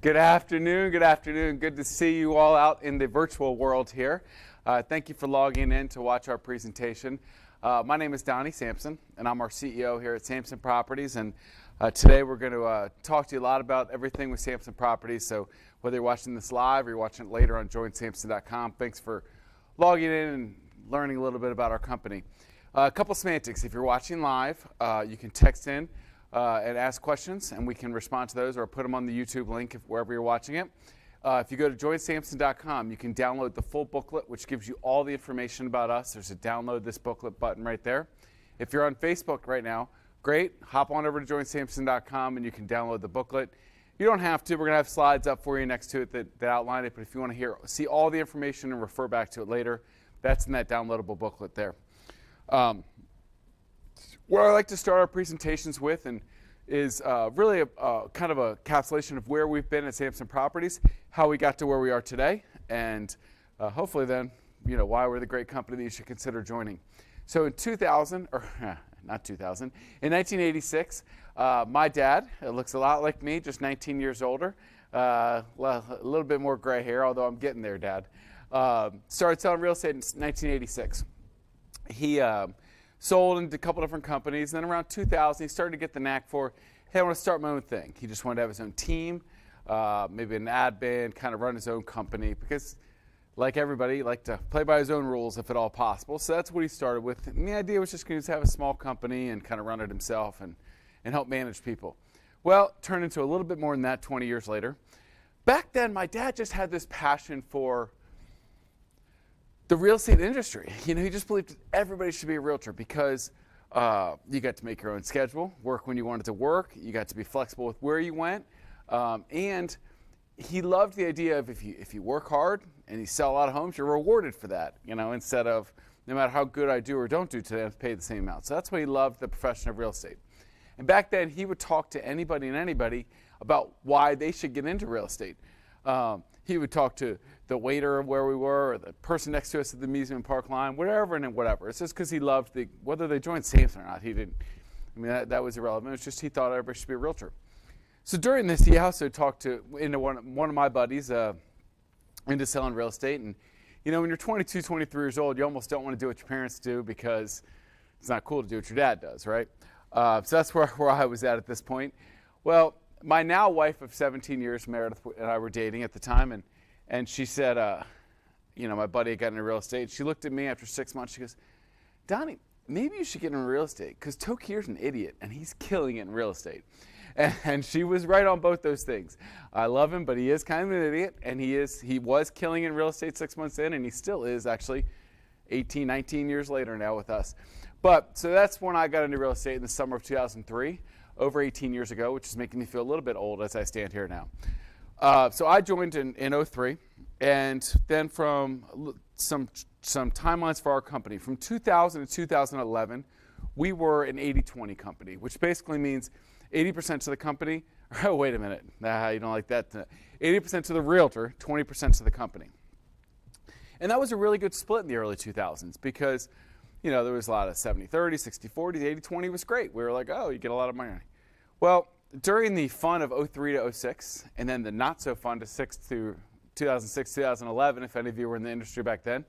Good afternoon. Good afternoon. Good to see you all out in the virtual world here. Thank you for logging in to watch our presentation. My name is Donny Samson, and I'm our CEO here at Samson Properties. And today we're going to talk to you a lot about everything with Samson Properties. So whether you're watching this live or you're watching it later on joinsamson.com, thanks for logging in and learning a little bit about our company. A couple semantics. If you're watching live, you can text in and ask questions, and we can respond to those or put them on the YouTube link wherever you're watching it. If you go to joinsamson.com, you can download the full booklet, which gives you all the information about us. There's a download this booklet button right there. If you're on Facebook right now, great. Hop on over to joinsamson.com and you can download the booklet. You don't have to. We're going to have slides up for you next to it that outline it, but if you want to see all the information and refer back to it later, that's in that downloadable booklet there. What I like to start our presentations with is really a kind of a encapsulation of where we've been at Samson Properties, how we got to where we are today, and hopefully then, why we're the great company that you should consider joining. So in 2000, or not 2000, in 1986, my dad, it looks a lot like me, just 19 years older, well, a little bit more gray hair, although I'm getting there, Dad, started selling real estate in 1986. He sold into a couple different companies. Then around 2000, he started to get the knack for, hey, I want to start my own thing. He just wanted to have his own team, maybe an ad band, kind of run his own company because, like everybody, he liked to play by his own rules if at all possible. So that's what he started with. And the idea was just going to have a small company and kind of run it himself and help manage people. Well, it turned into a little bit more than that 20 years later. Back then, my dad just had this passion for the real estate industry. He just believed that everybody should be a realtor because you got to make your own schedule, work when you wanted to work, you got to be flexible with where you went, and he loved the idea of if you work hard and you sell a lot of homes, you're rewarded for that, instead of no matter how good I do or don't do today, I have to pay the same amount. So that's why he loved the profession of real estate. And back then, he would talk to anybody and anybody about why they should get into real estate. He would talk to the waiter of where we were, or the person next to us at the Museum Park line, whatever and whatever. It's just because he loved whether they joined Samson or not. He didn't. I mean, that was irrelevant. It's just he thought everybody should be a realtor. So during this, he also talked into one of my buddies into selling real estate. And when you're 22, 23 years old, you almost don't want to do what your parents do because it's not cool to do what your dad does, right? So that's where I was at this point. Well, my now wife of 17 years, Meredith, and I were dating at the time, and she said, my buddy had gotten into real estate. She looked at me after 6 months. She goes, Donny, maybe you should get into real estate because Tokier's an idiot, and he's killing it in real estate. And she was right on both those things. I love him, but he is kind of an idiot, and he was killing in real estate 6 months in, and he still is actually 18, 19 years later now with us. So that's when I got into real estate in the summer of 2003. Over 18 years ago, which is making me feel a little bit old as I stand here now. So I joined in 2003, and then from some timelines for our company, from 2000 to 2011, we were an 80-20 company, which basically means 80% to the company. Oh, wait a minute. Nah, you don't like that. 80% to the realtor, 20% to the company. And that was a really good split in the early 2000s because there was a lot of 70-30, 60-40, 80-20 was great. We were like, oh, you get a lot of money. Well, during the fun of 03 to 06, and then the not so fun to 2006, 2011, if any of you were in the industry back then,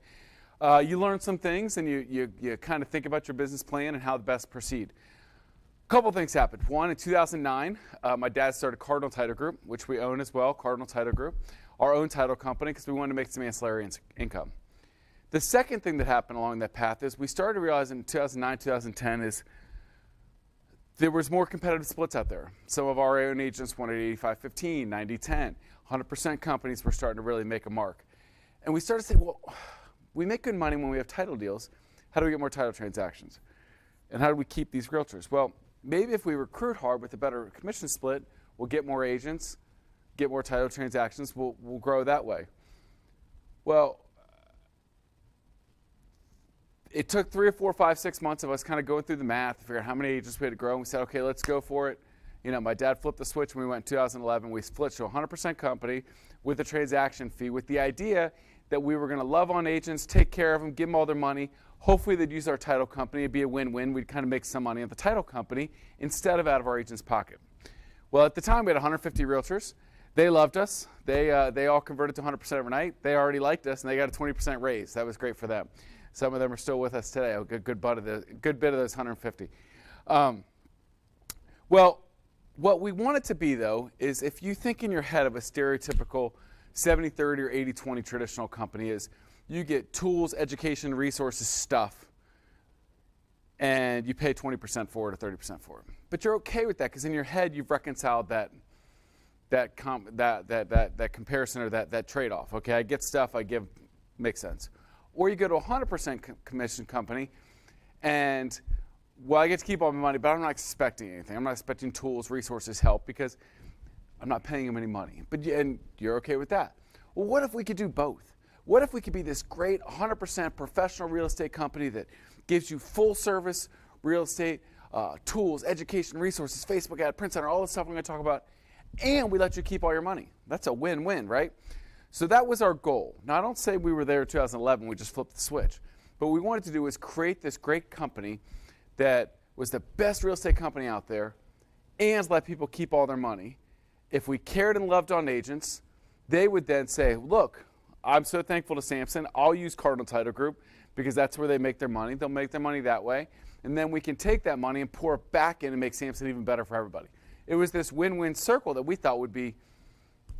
you learn some things and you kind of think about your business plan and how to best proceed. A couple things happened. One, in 2009, my dad started Cardinal Title Group, which we own as well, Cardinal Title Group, our own title company because we wanted to make some ancillary income. The second thing that happened along that path is we started to realize in 2009, 2010 is there was more competitive splits out there. Some of our own agents wanted 85-15, 90-10. 100% companies were starting to really make a mark. And we started to say, well, we make good money when we have title deals. How do we get more title transactions? And how do we keep these realtors? Well, maybe if we recruit hard with a better commission split, we'll get more agents, get more title transactions, we'll grow that way. Well, it took 3 or 4, 5, 6 months of us kind of going through the math to figure out how many agents we had to grow. And we said, okay, let's go for it. My dad flipped the switch when we went in 2011. We split to a 100% company with a transaction fee with the idea that we were going to love on agents, take care of them, give them all their money. Hopefully they'd use our title company. It'd be a win-win. We'd kind of make some money on the title company instead of out of our agent's pocket. Well, at the time, we had 150 realtors. They loved us. They all converted to 100% overnight. They already liked us, and they got a 20% raise. That was great for them. Some of them are still with us today. A good bit of those 150. Well, what we want it to be, though, is if you think in your head of a stereotypical 70-30 or 80-20 traditional company is you get tools, education, resources, stuff, and you pay 20% for it or 30% for it. But you're okay with that because in your head you've reconciled that comparison or that trade-off. Okay, I get stuff, I give, makes sense. Or you go to a 100% commission company, and well, I get to keep all my money, but I'm not expecting anything. I'm not expecting tools, resources, help because I'm not paying them any money. And you're okay with that. Well, what if we could do both? What if we could be this great 100% professional real estate company that gives you full service real estate, tools, education, resources, Facebook ad, print center, all the stuff I'm going to talk about, and we let you keep all your money? That's a win-win, right? So that was our goal. Now, I don't say we were there in 2011, we just flipped the switch. But what we wanted to do was create this great company that was the best real estate company out there and let people keep all their money. If we cared and loved on agents, they would then say, look, I'm so thankful to Samson. I'll use Cardinal Title Group because that's where they make their money. They'll make their money that way. And then we can take that money and pour it back in and make Samson even better for everybody. It was this win-win circle that we thought would be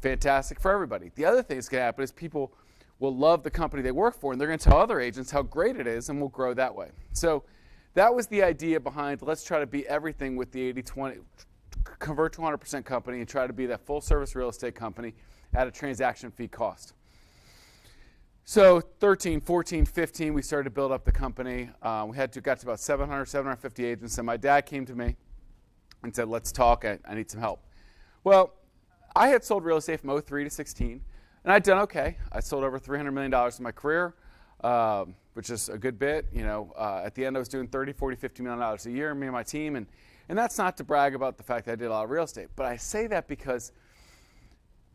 fantastic for everybody. The other thing that's going to happen is people will love the company they work for, and they're going to tell other agents how great it is, and we'll grow that way. So that was the idea behind let's try to be everything with the 80-20, convert to 100% company and try to be that full-service real estate company at a transaction fee cost. So 13, 14, 15, we started to build up the company. We got to about 700, 750 agents, and my dad came to me and said, let's talk, I need some help. Well, I had sold real estate from 03 to 16, and I'd done okay. I sold over $300 million in my career, which is a good bit. You know, at the end I was doing $30, $40, $50 million a year, me and my team, and that's not to brag about the fact that I did a lot of real estate, but I say that because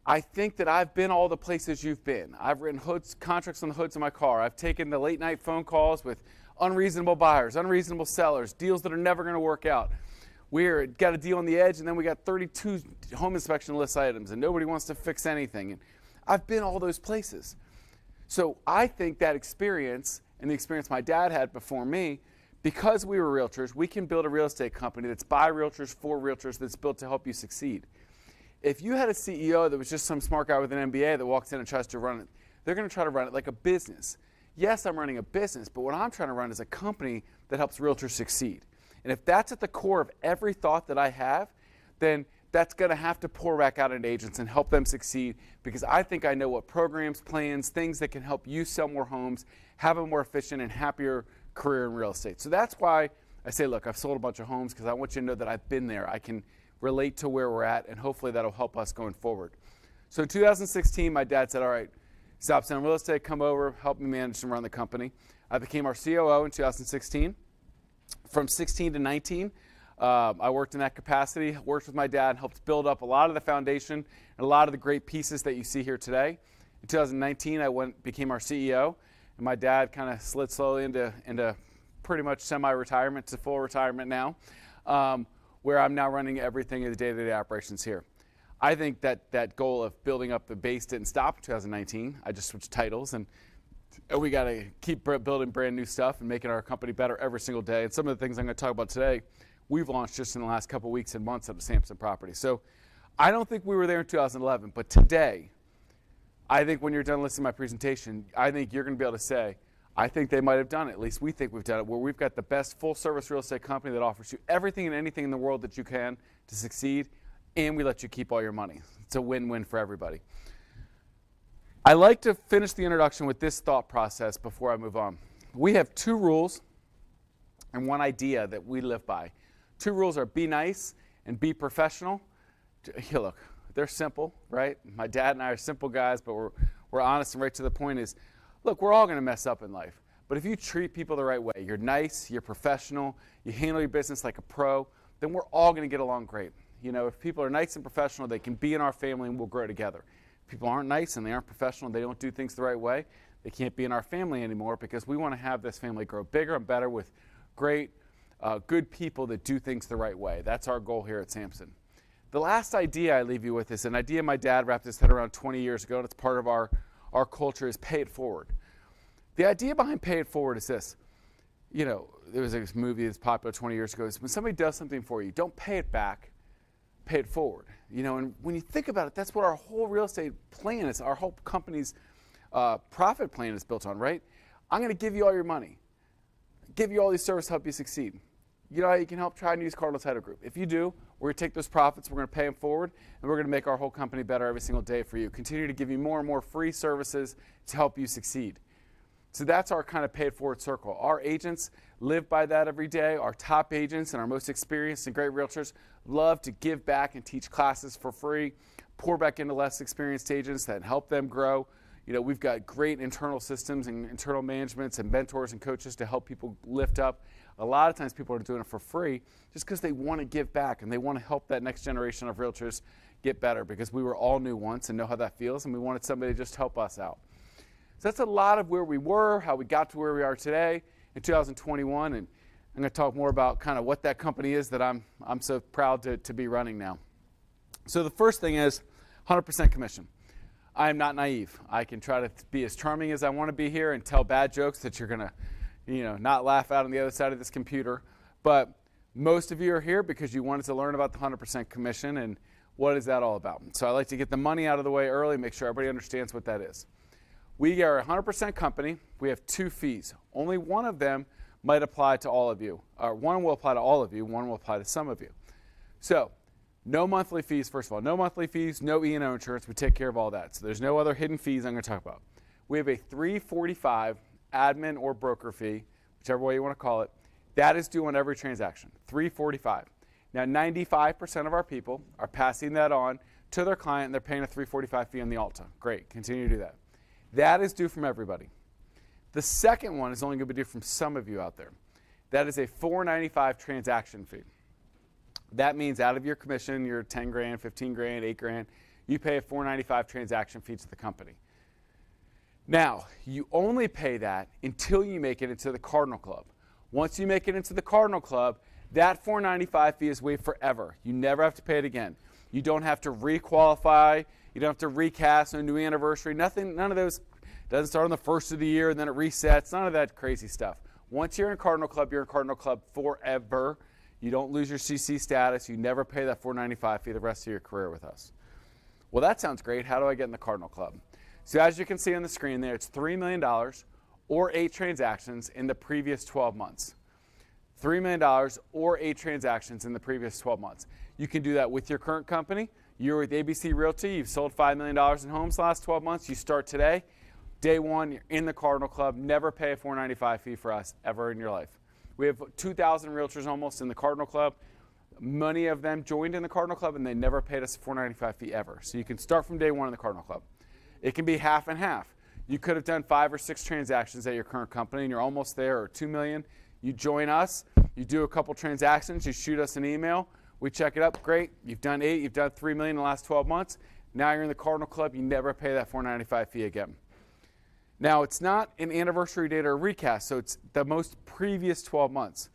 I think that I've been all the places you've been. I've written contracts on the hoods of my car. I've taken the late night phone calls with unreasonable buyers, unreasonable sellers, deals that are never going to work out. We're got a deal on the edge, and then we got 32 home inspection list items, and nobody wants to fix anything. And I've been all those places. So I think that experience and the experience my dad had before me, because we were realtors, we can build a real estate company that's by realtors, for realtors, that's built to help you succeed. If you had a CEO that was just some smart guy with an MBA that walks in and tries to run it, they're going to try to run it like a business. Yes, I'm running a business, but what I'm trying to run is a company that helps realtors succeed. And if that's at the core of every thought that I have, then that's going to have to pour back out into agents and help them succeed, because I think I know what programs, plans, things that can help you sell more homes, have a more efficient and happier career in real estate. So that's why I say, look, I've sold a bunch of homes because I want you to know that I've been there. I can relate to where we're at, and hopefully that'll help us going forward. So in 2016, my dad said, all right, stop selling real estate, come over, help me manage and run the company. I became our COO in 2016. From 16 to 19, I worked in that capacity, worked with my dad, helped build up a lot of the foundation and a lot of the great pieces that you see here today. In 2019, I became our CEO, and my dad kind of slid slowly into pretty much semi-retirement to full retirement now, where I'm now running everything in the day-to-day operations here. I think that goal of building up the base didn't stop in 2019. I just switched titles, and we got to keep building brand new stuff and making our company better every single day. And some of the things I'm going to talk about today, we've launched just in the last couple weeks and months at the Samson property. So I don't think we were there in 2011, but today, I think when you're done listening to my presentation, I think you're going to be able to say, I think they might have done it. At least we think we've done it, where we've got the best full-service real estate company that offers you everything and anything in the world that you can to succeed, and we let you keep all your money. It's a win-win for everybody. I like to finish the introduction with this thought process before I move on. We have two rules and one idea that we live by. Two rules are be nice and be professional. Here, look, they're simple, right? My dad and I are simple guys, but we're honest and right to the point is, look, we're all going to mess up in life. But if you treat people the right way, you're nice, you're professional, you handle your business like a pro, then we're all going to get along great. You know, if people are nice and professional, they can be in our family and we'll grow together. If people aren't nice and they aren't professional, they don't do things the right way, they can't be in our family anymore, because we want to have this family grow bigger and better with great, good people that do things the right way. That's our goal here at Samson. The last idea I leave you with is an idea my dad wrapped his head around 20 years ago, and it's part of our culture, is pay it forward. The idea behind pay it forward is this. You know, there was this movie that's popular 20 years ago. Is when somebody does something for you, don't pay it back, pay it forward. You know, and when you think about it, that's what our whole real estate plan is, our whole company's profit plan is built on, right? I'm going to give you all your money, give you all these services to help you succeed. You know how you can help? Try and use Cardinal Title Group. If you do, we're going to take those profits, we're going to pay them forward, and we're going to make our whole company better every single day for you. Continue to give you more and more free services to help you succeed. So that's our kind of pay it forward circle. Our agents live by that every day. Our top agents and our most experienced and great realtors love to give back and teach classes for free, pour back into less experienced agents that help them grow. You know, we've got great internal systems and internal managements and mentors and coaches to help people lift up. A lot of times people are doing it for free just because they want to give back and they want to help that next generation of realtors get better, because we were all new once and know how that feels, and we wanted somebody to just help us out. So that's a lot of where we were, how we got to where we are today in 2021, and I'm going to talk more about kind of what that company is that I'm so proud to be running now. So the first thing is 100% commission. I am not naive. I can try to be as charming as I want to be here and tell bad jokes that you're going to, you know, not laugh out on the other side of this computer. But most of you are here because you wanted to learn about the 100% commission and what is that all about. So I like to get the money out of the way early, make sure everybody understands what that is. We are a 100% company. We have 2 fees. Only one of them might apply to all of you. One will apply to all of you. One will apply to some of you. So no monthly fees, first of all. No monthly fees, no E&O insurance. We take care of all that. So there's no other hidden fees I'm going to talk about. We have a $345 admin or broker fee, whichever way you want to call it. That is due on every transaction, $345. Now, 95% of our people are passing that on to their client, and they're paying a $345 fee on the Alta. Great. Continue to do that. That is due from everybody. The second one is only going to be due from some of you out there. That is a $495 transaction fee. That means out of your commission, your 10 grand, 15 grand, 8 grand, you pay a $495 transaction fee to the company. Now, you only pay that until you make it into the Cardinal Club. Once you make it into the Cardinal Club, that $495 fee is waived forever. You never have to pay it again. You don't have to re-qualify. You don't have to recast a new anniversary. Nothing, none of those. Doesn't start on the first of the year and then it resets. None of that crazy stuff. Once you're in Cardinal Club, you're in Cardinal Club forever. You don't lose your CC status. You never pay that $495 fee the rest of your career with us. Well, that sounds great. How do I get in the Cardinal Club? So as you can see on the screen there, it's $3 million or 8 transactions in the previous 12 months. $3 million or 8 transactions in the previous 12 months. You can do that with your current company. You're with ABC Realty. You've sold $5 million in homes the last 12 months. You start today. Day one, you're in the Cardinal Club. Never pay a $495 fee for us ever in your life. We have 2,000 realtors almost in the Cardinal Club. Many of them joined in the Cardinal Club and they never paid us a $495 fee ever. So you can start from day one in the Cardinal Club. It can be half and half. You could have done 5 or 6 transactions at your current company and you're almost there, or $2 million. You join us, you do a couple transactions, you shoot us an email, we check it up, great. You've done 8, you've done $3 million in the last 12 months. Now you're in the Cardinal Club, you never pay that $495 fee again. Now, it's not an anniversary date or a recast, so it's the most previous 12 months.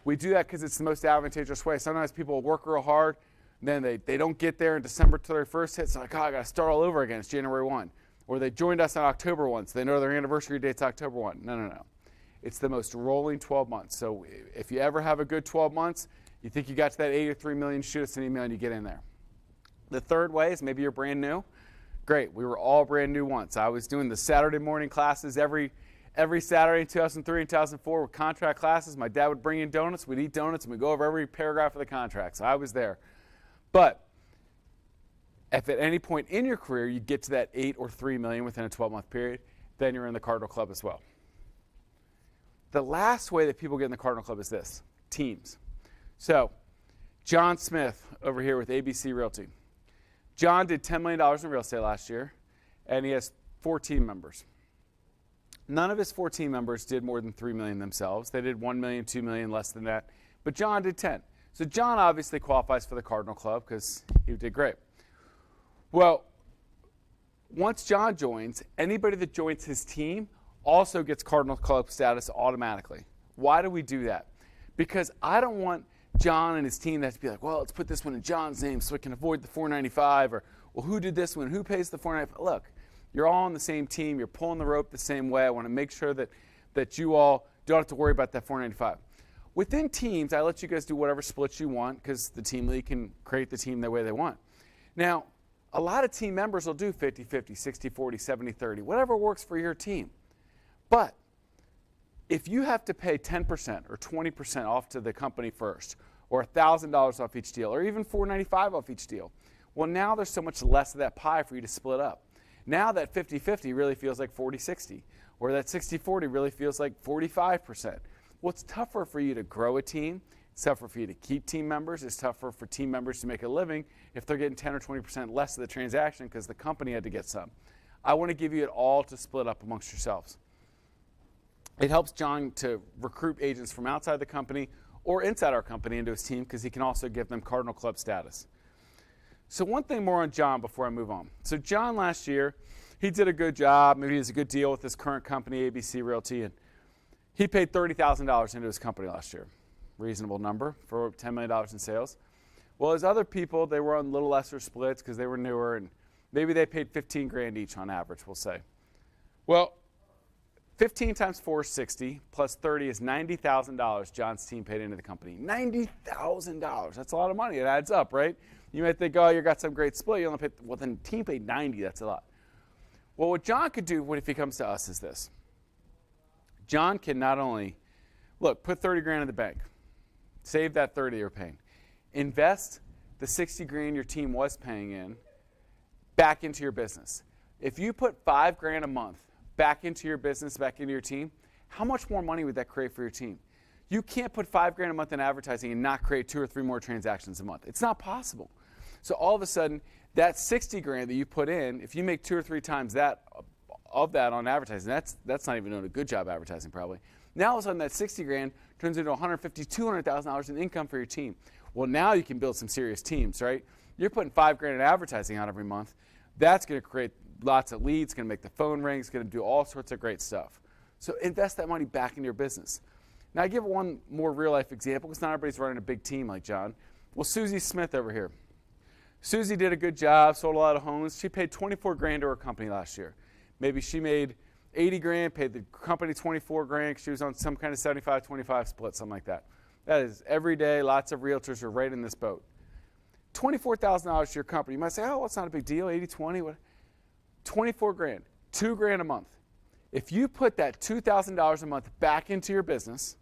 We do that because it's the most advantageous way. Sometimes people work real hard, and then they don't get there, and December 31st hits, so like, oh, I got to start all over again. It's January 1. Or they joined us on October 1, so they know their anniversary date's October 1. No. It's the most rolling 12 months. So if you ever have a good 12 months, you think you got to that 8 or 3 million, shoot us an email and you get in there. The third way is maybe you're brand new. Great, we were all brand new once. I was doing the Saturday morning classes every Saturday in 2003 and 2004 with contract classes. My dad would bring in donuts, we'd eat donuts, and we'd go over every paragraph of the contract. So I was there. But if at any point in your career you get to that 8 or 3 million within a 12-month period, then you're in the Cardinal Club as well. The last way that people get in the Cardinal Club is this, teams. So John Smith over here with ABC Realty. John did $10 million in real estate last year, and he has 4 team members. None of his 4 team members did more than $3 million themselves. They did $1 million, $2 million, less than that. But John did 10. So John obviously qualifies for the Cardinal Club because he did great. Well, once John joins, anybody that joins his team also gets Cardinal Club status automatically. Why do we do that? Because I don't want John and his team have to be like, well, let's put this one in John's name so we can avoid the $495, or, well, who did this one? Who pays the $495? Look, you're all on the same team. You're pulling the rope the same way. I want to make sure that you all don't have to worry about that $495. Within teams, I let you guys do whatever splits you want because the team lead can create the team the way they want. Now, a lot of team members will do 50-50, 60-40, 70-30, whatever works for your team. But if you have to pay 10% or 20% off to the company first, or $1,000 off each deal, or even $495 off each deal, well, now there's so much less of that pie for you to split up. Now that 50-50 really feels like 40-60, or that 60-40 really feels like 45%. Well, it's tougher for you to grow a team. It's tougher for you to keep team members. It's tougher for team members to make a living if they're getting 10 or 20% less of the transaction because the company had to get some. I want to give you it all to split up amongst yourselves. It helps John to recruit agents from outside the company or inside our company into his team because he can also give them Cardinal Club status. So one thing more on John before I move on. So John last year, he did a good job. Maybe he has a good deal with his current company, ABC Realty, and he paid $30,000 into his company last year. Reasonable number for $10 million in sales. Well, as other people, they were on little lesser splits because they were newer, and maybe they paid $15,000 each on average, we'll say. Well, 15 times 4 is 60, plus 30 is $90,000 John's team paid into the company. $90,000. That's a lot of money. It adds up, right? You might think, oh, you got some great split. You only paid, well, then the team paid 90. That's a lot. Well, what John could do if he comes to us is this. John can not only, look, put 30 grand in the bank. Save that 30 you're paying. Invest the 60 grand your team was paying in back into your business. If you put 5 grand a month back into your business, back into your team, how much more money would that create for your team? You can't put 5 grand a month in advertising and not create 2 or 3 more transactions a month. It's not possible. So all of a sudden, that 60 grand that you put in, if you make 2 or 3 times that of that on advertising, that's not even doing a good job advertising probably. Now all of a sudden that 60 grand turns into $150,000, $200,000 in income for your team. Well, now you can build some serious teams, right? You're putting 5 grand in advertising out every month. That's going to create lots of leads, going to make the phone ring, it's going to do all sorts of great stuff. So invest that money back into your business. Now I give one more real life example because not everybody's running a big team like John. Well, Susie Smith over here. Susie did a good job, sold a lot of homes. She paid 24 grand to her company last year. Maybe she made 80 grand, paid the company 24 grand because she was on some kind of 75-25 split, something like that. That is every day, lots of realtors are right in this boat. $24,000 to your company. You might say, oh, well, it's not a big deal, 80-20. What? 24 grand, 2 grand a month. If you put that $2,000 a month back into your business,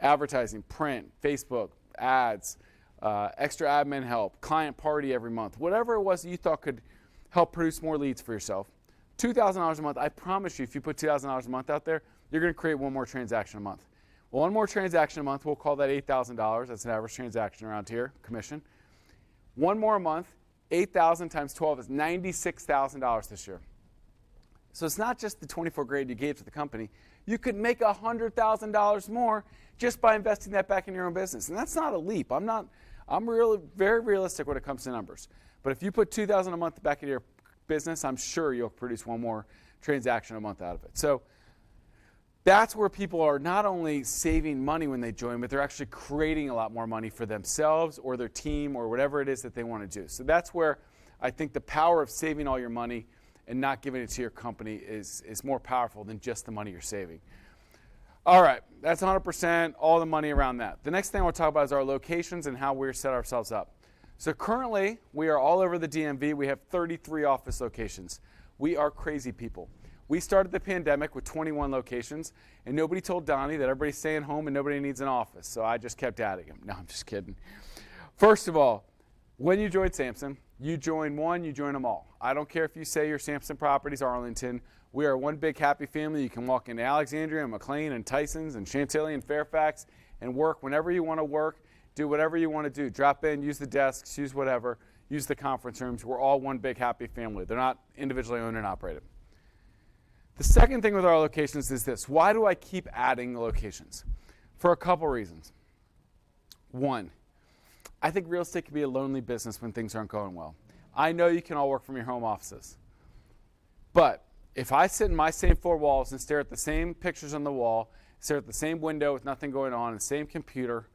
advertising, print, Facebook, ads, extra admin help, client party every month, whatever it was that you thought could help produce more leads for yourself, $2,000 a month, I promise you, if you put $2,000 a month out there, you're going to create 1 more transaction a month. Well, 1 more transaction a month, we'll call that $8,000. That's an average transaction around here, commission. 1 more a month, 8,000 times 12 is $96,000 this year. So it's not just the 24 grand you gave to the company. You could make $100,000 more just by investing that back in your own business. And that's not a leap. I'm really very realistic when it comes to numbers. But if you put $2,000 a month back into your business, I'm sure you'll produce 1 more transaction a month out of it. So that's where people are not only saving money when they join, but they're actually creating a lot more money for themselves or their team or whatever it is that they want to do. So that's where I think the power of saving all your money and not giving it to your company is more powerful than just the money you're saving. All right, that's 100%, all the money around that. The next thing I want to talk about is our locations and how we're set ourselves up. So currently, we are all over the DMV. We have 33 office locations. We are crazy people. We started the pandemic with 21 locations, and nobody told Donny that everybody's staying home and nobody needs an office, so I just kept adding him. No, I'm just kidding. First of all, when you join Samson, you join one, you join them all. I don't care if you say you're Samson Properties Arlington. We are one big happy family. You can walk into Alexandria and McLean and Tyson's and Chantilly and Fairfax and work whenever you want to work, do whatever you want to do. Drop in, use the desks, use whatever, use the conference rooms. We're all one big happy family. They're not individually owned and operated. The second thing with our locations is this. Why do I keep adding locations? For a couple reasons. One, I think real estate can be a lonely business when things aren't going well. I know you can all work from your home offices. But if I sit in my same 4 walls and stare at the same pictures on the wall, stare at the same window with nothing going on, and the same computer,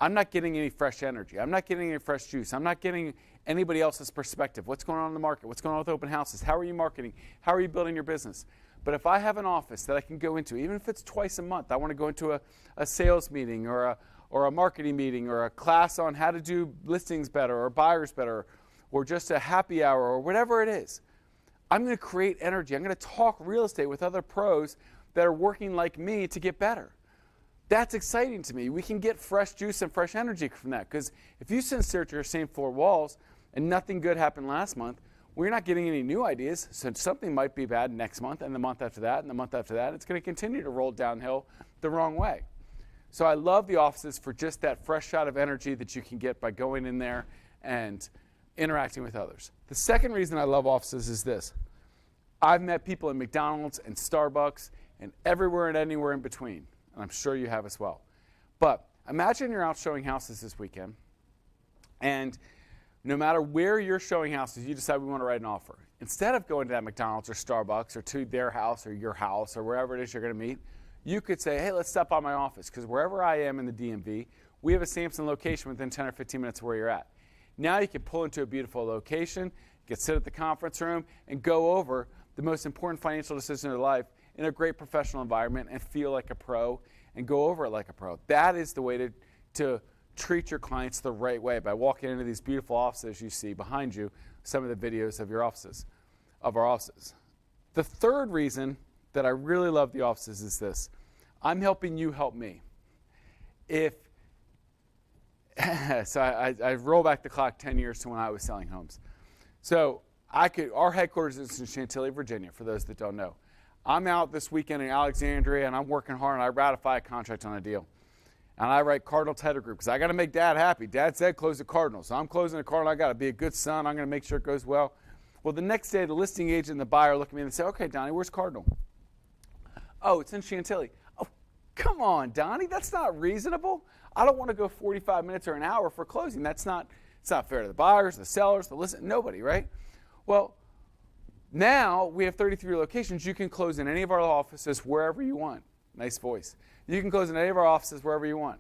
I'm not getting any fresh energy. I'm not getting any fresh juice. I'm not getting anybody else's perspective. What's going on in the market? What's going on with open houses? How are you marketing? How are you building your business? But if I have an office that I can go into, even if it's twice a month, I want to go into a sales meeting or a marketing meeting or a class on how to do listings better or buyers better or just a happy hour or whatever it is. I'm going to create energy. I'm going to talk real estate with other pros that are working like me to get better. That's exciting to me. We can get fresh juice and fresh energy from that, because if you sit and stare at your same four walls and nothing good happened last month, well, you're not getting any new ideas, so something might be bad next month and the month after that and the month after that. It's going to continue to roll downhill the wrong way. So I love the offices for just that fresh shot of energy that you can get by going in there and interacting with others. The second reason I love offices is this. I've met people in McDonald's and Starbucks and everywhere and anywhere in between, and I'm sure you have as well. But imagine you're out showing houses this weekend, and no matter where you're showing houses, you decide we want to write an offer. Instead of going to that McDonald's or Starbucks or to their house or your house or wherever it is you're going to meet, you could say, hey, let's stop by my office, because wherever I am in the DMV, we have a Samson location within 10 or 15 minutes of where you're at. Now you can pull into a beautiful location, get sit at the conference room, and go over the most important financial decision of your life in a great professional environment and feel like a pro and go over it like a pro. That is the way to treat your clients the right way, by walking into these beautiful offices you see behind you, some of the videos of your offices, of our offices. The third reason that I really love the offices is this. I'm helping you help me. So I roll back the clock 10 years to when I was selling homes. So our headquarters is in Chantilly, Virginia, for those that don't know. I'm out this weekend in Alexandria, and I'm working hard, and I ratify a contract on a deal. And I write Cardinal Title Group, because I got to make Dad happy. Dad said close the Cardinal, so I'm closing the Cardinal. I got to be a good son. I'm going to make sure it goes well. Well, the next day, the listing agent and the buyer look at me and they say, okay, Donnie, where's Cardinal? Oh, it's in Chantilly. Oh, come on, Donnie, that's not reasonable. I don't want to go 45 minutes or an hour for closing. It's not fair to the buyers, the sellers, the listen, nobody, right? Well, now we have 33 locations. You can close in any of our offices wherever you want. Nice voice. You can close in any of our offices wherever you want.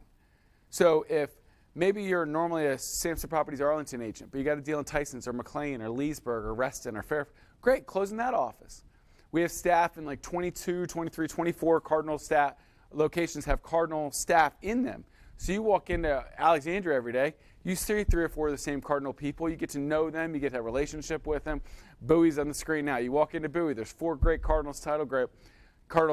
So if maybe you're normally a Samson Properties Arlington agent, but you got a deal in Tyson's or McLean or Leesburg or Reston or Fairfield, great, close in that office. We have staff in like 22, 23, 24 Cardinal staff locations have Cardinal staff in them. So you walk into Alexandria every day, you see 3 or 4 of the same Cardinal people, you get to know them, you get to have a relationship with them. Bowie's on the screen now. You walk into Bowie, there's 4 great Cardinal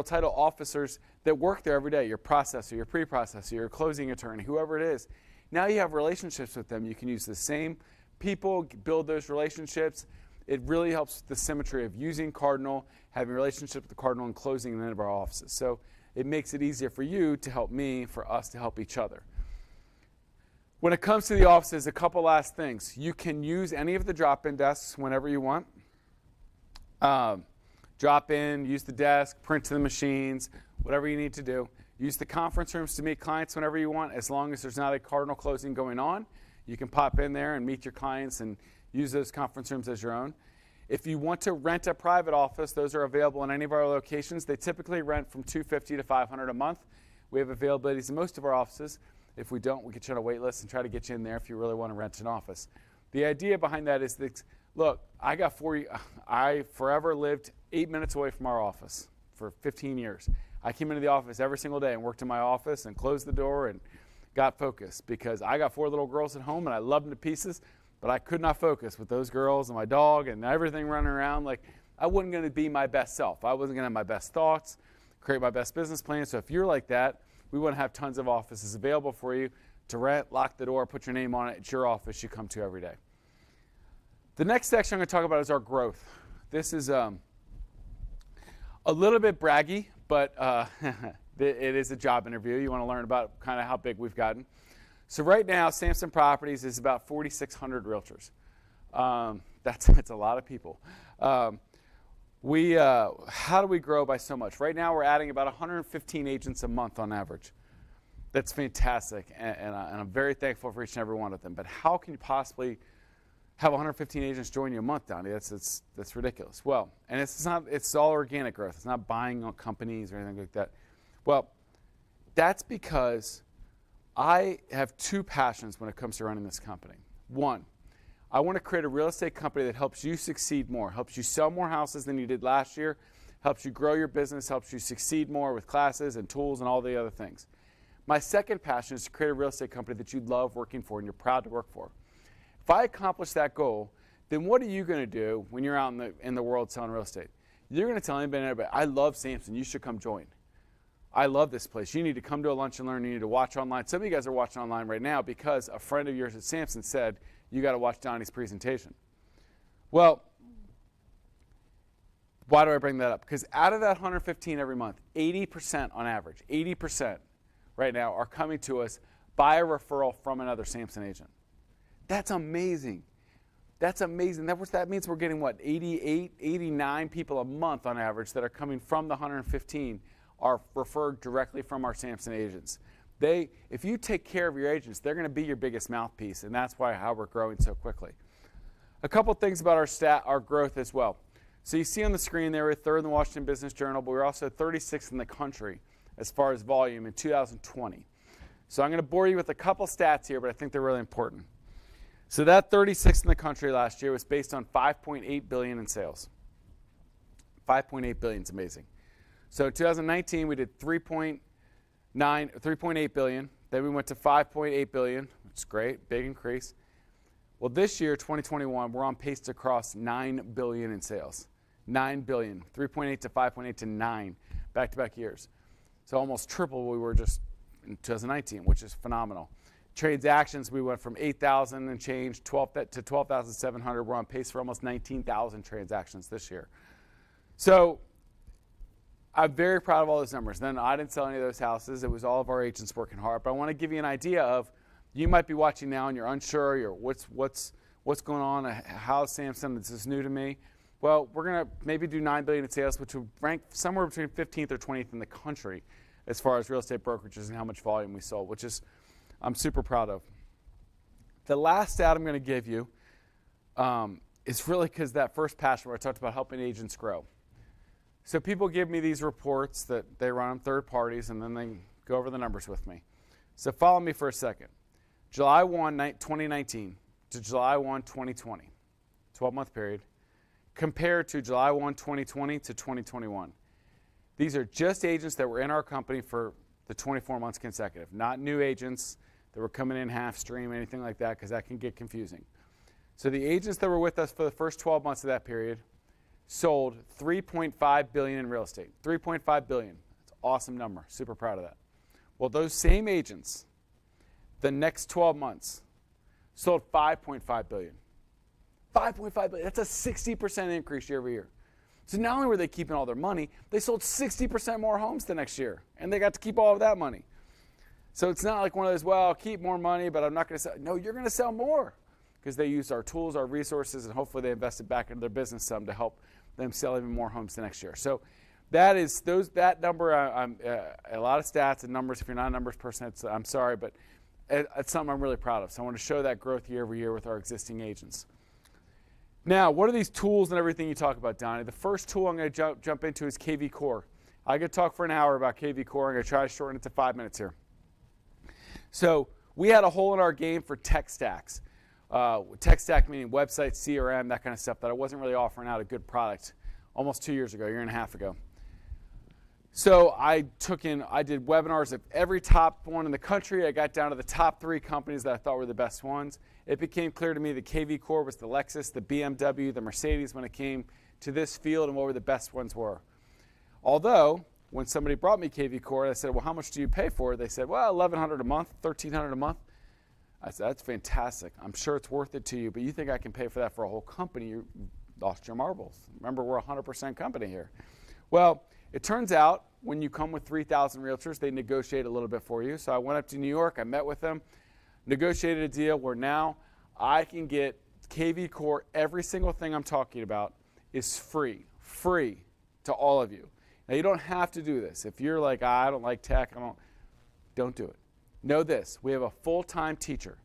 title officers that work there every day, your processor, your pre-processor, your closing attorney, whoever it is. Now you have relationships with them. You can use the same people, build those relationships. It really helps the symmetry of using Cardinal, having a relationship with the Cardinal, and closing in any of our offices. So it makes it easier for you to help me, for us to help each other. When it comes to the offices, a couple last things. You can use any of the drop-in desks whenever you want. Drop in, use the desk, print to the machines, whatever you need to do. Use the conference rooms to meet clients whenever you want, as long as there's not a Cardinal closing going on. You can pop in there and meet your clients and use those conference rooms as your own. If you want to rent a private office, those are available in any of our locations. They typically rent from $250 to $500 a month. We have availabilities in most of our offices. If we don't, we get you on a wait list and try to get you in there if you really want to rent an office. The idea behind that is that, look, I forever lived 8 minutes away from our office for 15 years. I came into the office every single day and worked in my office and closed the door and got focused, because I got 4 little girls at home and I loved them to pieces, but I could not focus with those girls and my dog and everything running around. Like, I wasn't going to be my best self. I wasn't going to have my best thoughts, create my best business plan. So if you're like that, we want to have tons of offices available for you to rent, lock the door, put your name on it. It's your office you come to every day. The next section I'm going to talk about is our growth. This is a little bit braggy, but it is a job interview. You want to learn about kind of how big we've gotten. So right now, Samson Properties is about 4,600 realtors. That's a lot of people. How do we grow by so much? Right now, we're adding about 115 agents a month on average. That's fantastic, and I'm very thankful for each and every one of them. But how can you possibly have 115 agents join you a month, Donnie? That's ridiculous. Well, and it's all organic growth. It's not buying on companies or anything like that. Well, that's because I have two passions when it comes to running this company. One, I want to create a real estate company that helps you succeed more, helps you sell more houses than you did last year, helps you grow your business, helps you succeed more with classes and tools and all the other things. My second passion is to create a real estate company that you love working for and you're proud to work for. If I accomplish that goal, then what are you going to do when you're out in the world selling real estate? You're going to tell anybody and everybody, I love Samson, you should come join. I love this place. You need to come to a lunch and learn. You need to watch online. Some of you guys are watching online right now because a friend of yours at Samson said, you got to watch Donny's presentation. Well, why do I bring that up? Because out of that 115 every month, 80% on average, 80% right now are coming to us by a referral from another Samson agent. That's amazing. That's amazing. That means we're getting, what, 88, 89 people a month on average that are coming from the 115 are referred directly from our Samson agents. If you take care of your agents, they're going to be your biggest mouthpiece, and that's how we're growing so quickly. A couple things about our growth as well. So you see on the screen there, we're third in the Washington Business Journal, but we're also 36th in the country as far as volume in 2020. So I'm going to bore you with a couple stats here, but I think they're really important. So that 36th in the country last year was based on $5.8 billion in sales. $5.8 billion is amazing. So in 2019, we did 3.8 billion. Then we went to 5.8 billion, which is great, big increase. Well, this year, 2021, we're on pace to cross 9 billion in sales. 9 billion, 3.8 to 5.8 to 9, back-to-back years. So almost triple what we were just in 2019, which is phenomenal. Transactions, we went from 8,000 and change to 12,700. We're on pace for almost 19,000 transactions this year. So I'm very proud of all those numbers. Then I didn't sell any of those houses. It was all of our agents working hard. But I want to give you an idea of, you might be watching now and you're unsure, what's going on, how's Samson, this is new to me. Well, we're going to maybe do 9 billion in sales, which would rank somewhere between 15th or 20th in the country as far as real estate brokerages and how much volume we sold, which is I'm super proud of. The last stat I'm going to give you is really because that first passion where I talked about helping agents grow. So people give me these reports that they run on third parties, and then they go over the numbers with me. So follow me for a second. July 1, 2019 to July 1, 2020, 12-month period, compared to July 1, 2020 to 2021. These are just agents that were in our company for the 24 months consecutive, not new agents that were coming in half stream, anything like that, because that can get confusing. So the agents that were with us for the first 12 months of that period sold $3.5 billion in real estate. $3.5 billion. That's an awesome number. Super proud of that. Well, those same agents, the next 12 months, sold $5.5 billion. $5.5 billion. That's a 60% increase year over year. So not only were they keeping all their money, they sold 60% more homes the next year, and they got to keep all of that money. So it's not like one of those, well, I'll keep more money, but I'm not going to sell. No, you're going to sell more because they used our tools, our resources, and hopefully they invested back into their business some to help them sell even more homes the next year. So that number, a lot of stats and numbers. If you're not a numbers person, I'm sorry, but it's something I'm really proud of. So I want to show that growth year over year with our existing agents. Now, what are these tools and everything you talk about, Donny? The first tool I'm going to jump into is KV Core. I could talk for an hour about KV Core. I'm going to try to shorten it to 5 minutes here. So we had a hole in our game for tech stacks. Tech stack meaning websites, CRM, that kind of stuff that I wasn't really offering out a good product almost 2 years ago, a year and a half ago. So I did webinars of every top one in the country. I got down to the top 3 companies that I thought were the best ones. It became clear to me that KV Core was the Lexus, the BMW, the Mercedes when it came to this field and what were the best ones were. Although, when somebody brought me KV Core, I said, well, how much do you pay for it? They said, well, $1,100 a month, $1,300 a month. I said, that's fantastic. I'm sure it's worth it to you, but you think I can pay for that for a whole company? You lost your marbles. Remember, we're a 100% company here. Well, it turns out when you come with 3,000 realtors, they negotiate a little bit for you. So I went up to New York, I met with them, negotiated a deal where now I can get KV Core, every single thing I'm talking about is free to all of you. Now you don't have to do this. If you're like, I don't like tech, don't do it. Know this, we have a full-time teacher,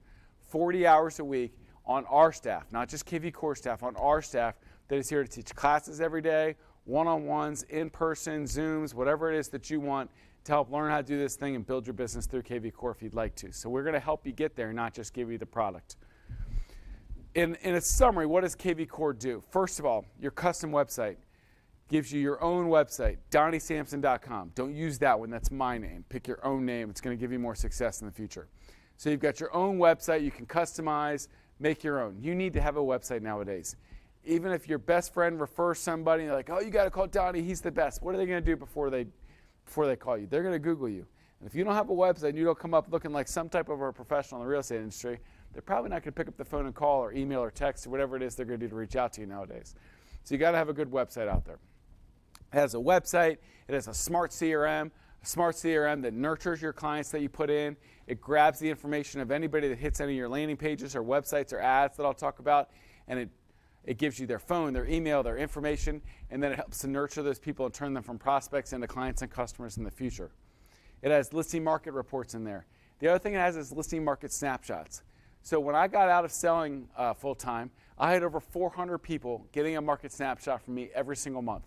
40 hours a week on our staff, not just KV Core staff, on our staff that is here to teach classes every day, one-on-ones, in-person, Zooms, whatever it is that you want, to help learn how to do this thing and build your business through KV Core if you'd like to. So we're going to help you get there, not just give you the product. In a summary, what does KV Core do? First of all, your custom website gives you your own website, DonnySamson.com. Don't use that one. That's my name. Pick your own name. It's going to give you more success in the future. So you've got your own website. You can customize, make your own. You need to have a website nowadays. Even if your best friend refers somebody, and they're like, oh, you got to call Donny. He's the best. What are they going to do before they call you? They're going to Google you. And if you don't have a website and you don't come up looking like some type of a professional in the real estate industry, they're probably not going to pick up the phone and call or email or text or whatever it is they're going to do to reach out to you nowadays. So you got to have a good website out there. It has a website. It has a smart CRM that nurtures your clients that you put in. It grabs the information of anybody that hits any of your landing pages or websites or ads that I'll talk about, and it gives you their phone, their email, their information, and then it helps to nurture those people and turn them from prospects into clients and customers in the future. It has listing market reports in there. The other thing it has is listing market snapshots. So when I got out of selling full-time, I had over 400 people getting a market snapshot from me every single month.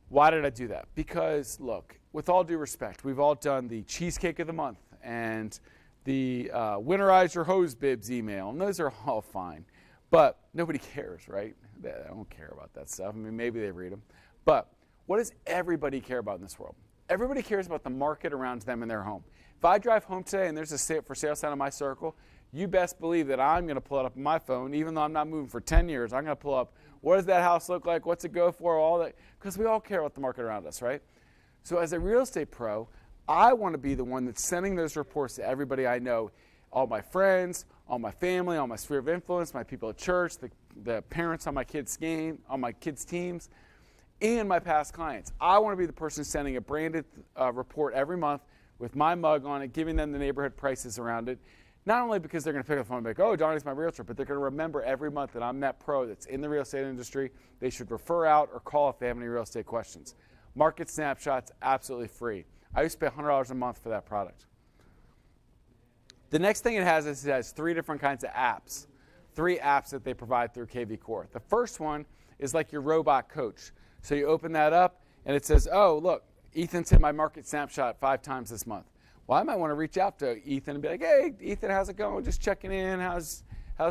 Why did I do that? Because, look, with all due respect, we've all done the cheesecake of the month and the winterize your hose bibs email, and those are all fine. But nobody cares, right? They don't care about that stuff. I mean, maybe they read them. But what does everybody care about in this world? Everybody cares about the market around them in their home. If I drive home today and there's a for sale sign on my circle, you best believe that I'm going to pull it up on my phone, even though I'm not moving for 10 years. I'm going to pull up, what does that house look like? What's it go for? All that, because we all care about the market around us, right? So as a real estate pro, I want to be the one that's sending those reports to everybody I know, all my friends, all my family, all my sphere of influence, my people at church, the parents on my kids' teams, and my past clients. I want to be the person sending a branded report every month with my mug on it, giving them the neighborhood prices around it. Not only because they're going to pick up the phone and be like, oh, Donny's my realtor, but they're going to remember every month that I'm that pro that's in the real estate industry. They should refer out or call if they have any real estate questions. Market snapshots, absolutely free. I used to pay $100 a month for that product. The next thing it has is it has 3 different kinds of apps, 3 apps that they provide through KV Core. The first one is like your robot coach. So you open that up, and it says, oh, look, Ethan's hit my market snapshot 5 times this month. Well, I might want to reach out to Ethan and be like, hey, Ethan, how's it going? Just checking in. How's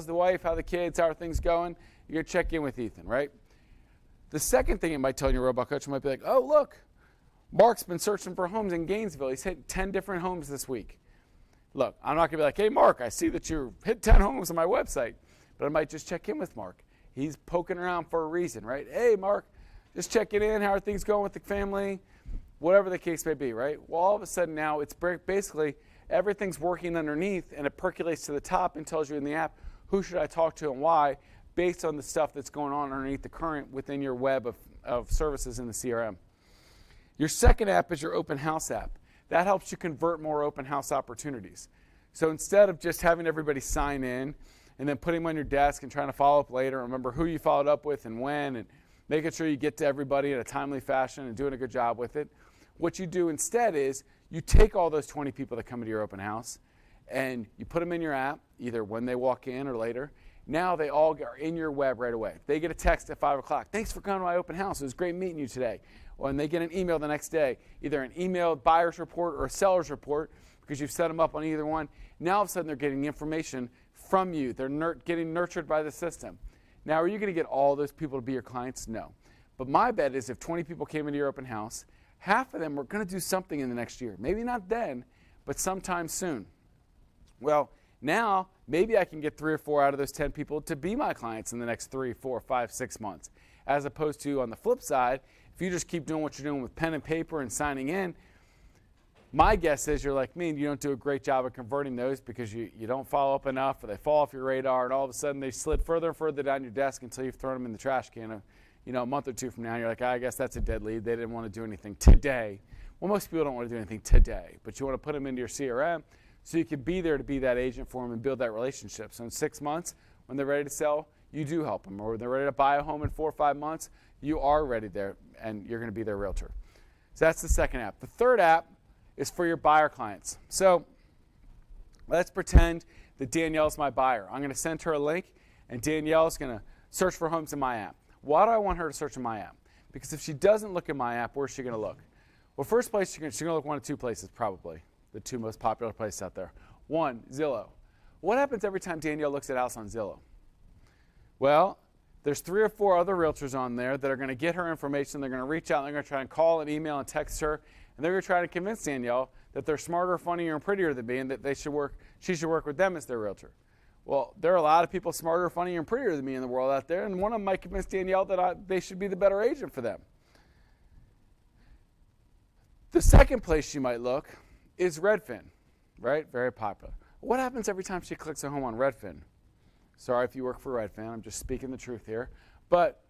the wife? How are the kids? How are things going? You're going to check in with Ethan, right? The second thing it might tell your robot coach might be like, oh, look, Mark's been searching for homes in Gainesville. He's hit 10 different homes this week. Look, I'm not going to be like, hey, Mark, I see that you hit 10 homes on my website. But I might just check in with Mark. He's poking around for a reason, right? Hey, Mark, just checking in. How are things going with the family? Whatever the case may be, right? Well, all of a sudden now it's basically everything's working underneath, and it percolates to the top and tells you in the app who should I talk to and why based on the stuff that's going on underneath the current within your web of services in the CRM. Your second app is your open house app. That helps you convert more open house opportunities. So instead of just having everybody sign in and then putting them on your desk and trying to follow up later, remember who you followed up with and when, and making sure you get to everybody in a timely fashion and doing a good job with it. What you do instead is you take all those 20 people that come into your open house and you put them in your app, either when they walk in or later. Now they all are in your web right away. They get a text at 5 o'clock. Thanks for coming to my open house. It was great meeting you today. When they get an email the next day, either an emailed buyer's report or a seller's report, because you've set them up on either one. Now all of a sudden they're getting the information from you. They're getting nurtured by the system. Now, are you going to get all those people to be your clients? No. But my bet is if 20 people came into your open house, half of them are going to do something in the next year. Maybe not then, but sometime soon. Well, now maybe I can get 3 or 4 out of those 10 people to be my clients in the next 3, 4, 5, 6 months. As opposed to on the flip side, if you just keep doing what you're doing with pen and paper and signing in, my guess is you're like me and you don't do a great job of converting those because you don't follow up enough, or they fall off your radar, and all of a sudden they slid further and further down your desk until you've thrown them in the trash can a month or 2 from now. And you're like, I guess that's a dead lead. They didn't want to do anything today. Well, most people don't want to do anything today, but you want to put them into your CRM so you can be there to be that agent for them and build that relationship. So in 6 months, when they're ready to sell, you do help them. Or when they're ready to buy a home in 4 or 5 months, you are ready there, and you're going to be their realtor. So that's the second app. The third app is for your buyer clients. So let's pretend that Danielle's my buyer. I'm going to send her a link, and Danielle's going to search for homes in my app. Why do I want her to search in my app? Because if she doesn't look in my app, where's she going to look? Well, first place, she's going to look one of two places, probably, the two most popular places out there. One, Zillow. What happens every time Danielle looks at a house on Zillow? Well, there's 3 or 4 other realtors on there that are going to get her information. They're going to reach out, and they're going to try and call and email and text her, and they're going to try to convince Danielle that they're smarter, funnier, and prettier than me, and that she should work with them as their realtor. Well, there are a lot of people smarter, funnier, and prettier than me in the world out there, and one of them might convince Danielle that they should be the better agent for them. The second place she might look is Redfin, right? Very popular. What happens every time she clicks a home on Redfin? Sorry if you work for Redfin, I'm just speaking the truth here. But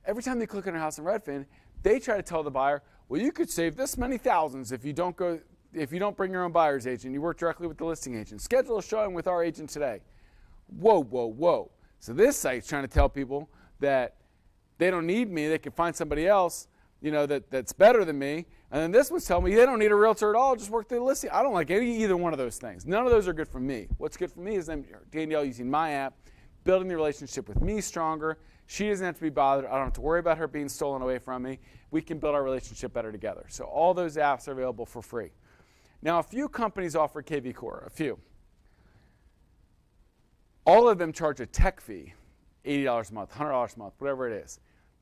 every time they click on a house on Redfin, they try to tell the buyer, well, you could save this many thousands if you don't bring your own buyer's agent. You work directly with the listing agent. Schedule a showing with our agent today. Whoa, whoa, whoa. So this site's trying to tell people that they don't need me, they can find somebody else, that's better than me. And then this one's telling me they don't need a realtor at all, just work the listing. I don't like either one of those things. None of those are good for me. What's good for me is Danielle using my app, building the relationship with me stronger. She doesn't have to be bothered. I don't have to worry about her being stolen away from me. We can build our relationship better together. So all those apps are available for free. Now, a few companies offer KV Core, a few. All of them charge a tech fee, $80 a month, $100 a month, whatever it is.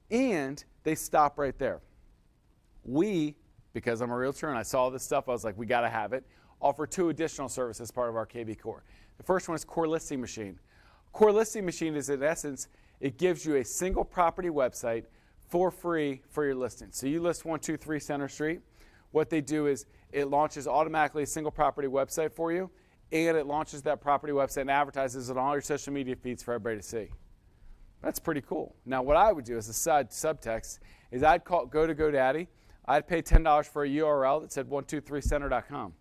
And they stop right there. We, because I'm a realtor and I saw this stuff, I was like, we got to have it, offer 2 additional services as part of our KV Core. The first one is Core Listing Machine. Core Listing Machine is, in essence, it gives you a single property website for free for your listing. So you list 123 Center Street. What they do is it launches automatically a single property website for you, and it launches that property website and advertises it on all your social media feeds for everybody to see. That's pretty cool. Now, what I would do as a subtext is I'd go to GoDaddy. I'd pay $10 for a URL that said 123center.com.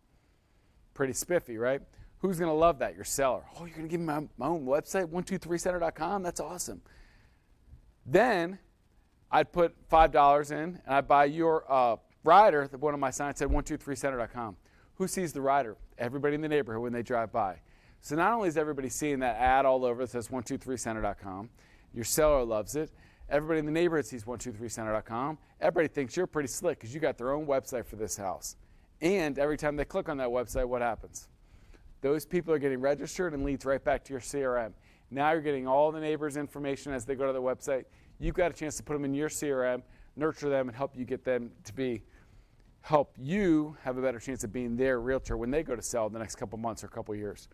Pretty spiffy, right? Who's going to love that? Your seller. Oh, you're going to give me my own website, 123center.com? That's awesome. Then I'd put $5 in, and I'd buy your rider. One of my signs said 123center.com. Who sees the rider? Everybody in the neighborhood when they drive by. So not only is everybody seeing that ad all over that says 123center.com, your seller loves it. Everybody in the neighborhood sees 123center.com. Everybody thinks you're pretty slick because you got their own website for this house. And every time they click on that website, what happens? Those people are getting registered and leads right back to your CRM. Now you're getting all the neighbors' information as they go to the website. You've got a chance to put them in your CRM, nurture them, and help you have a better chance of being their realtor when they go to sell in the next couple months or couple years.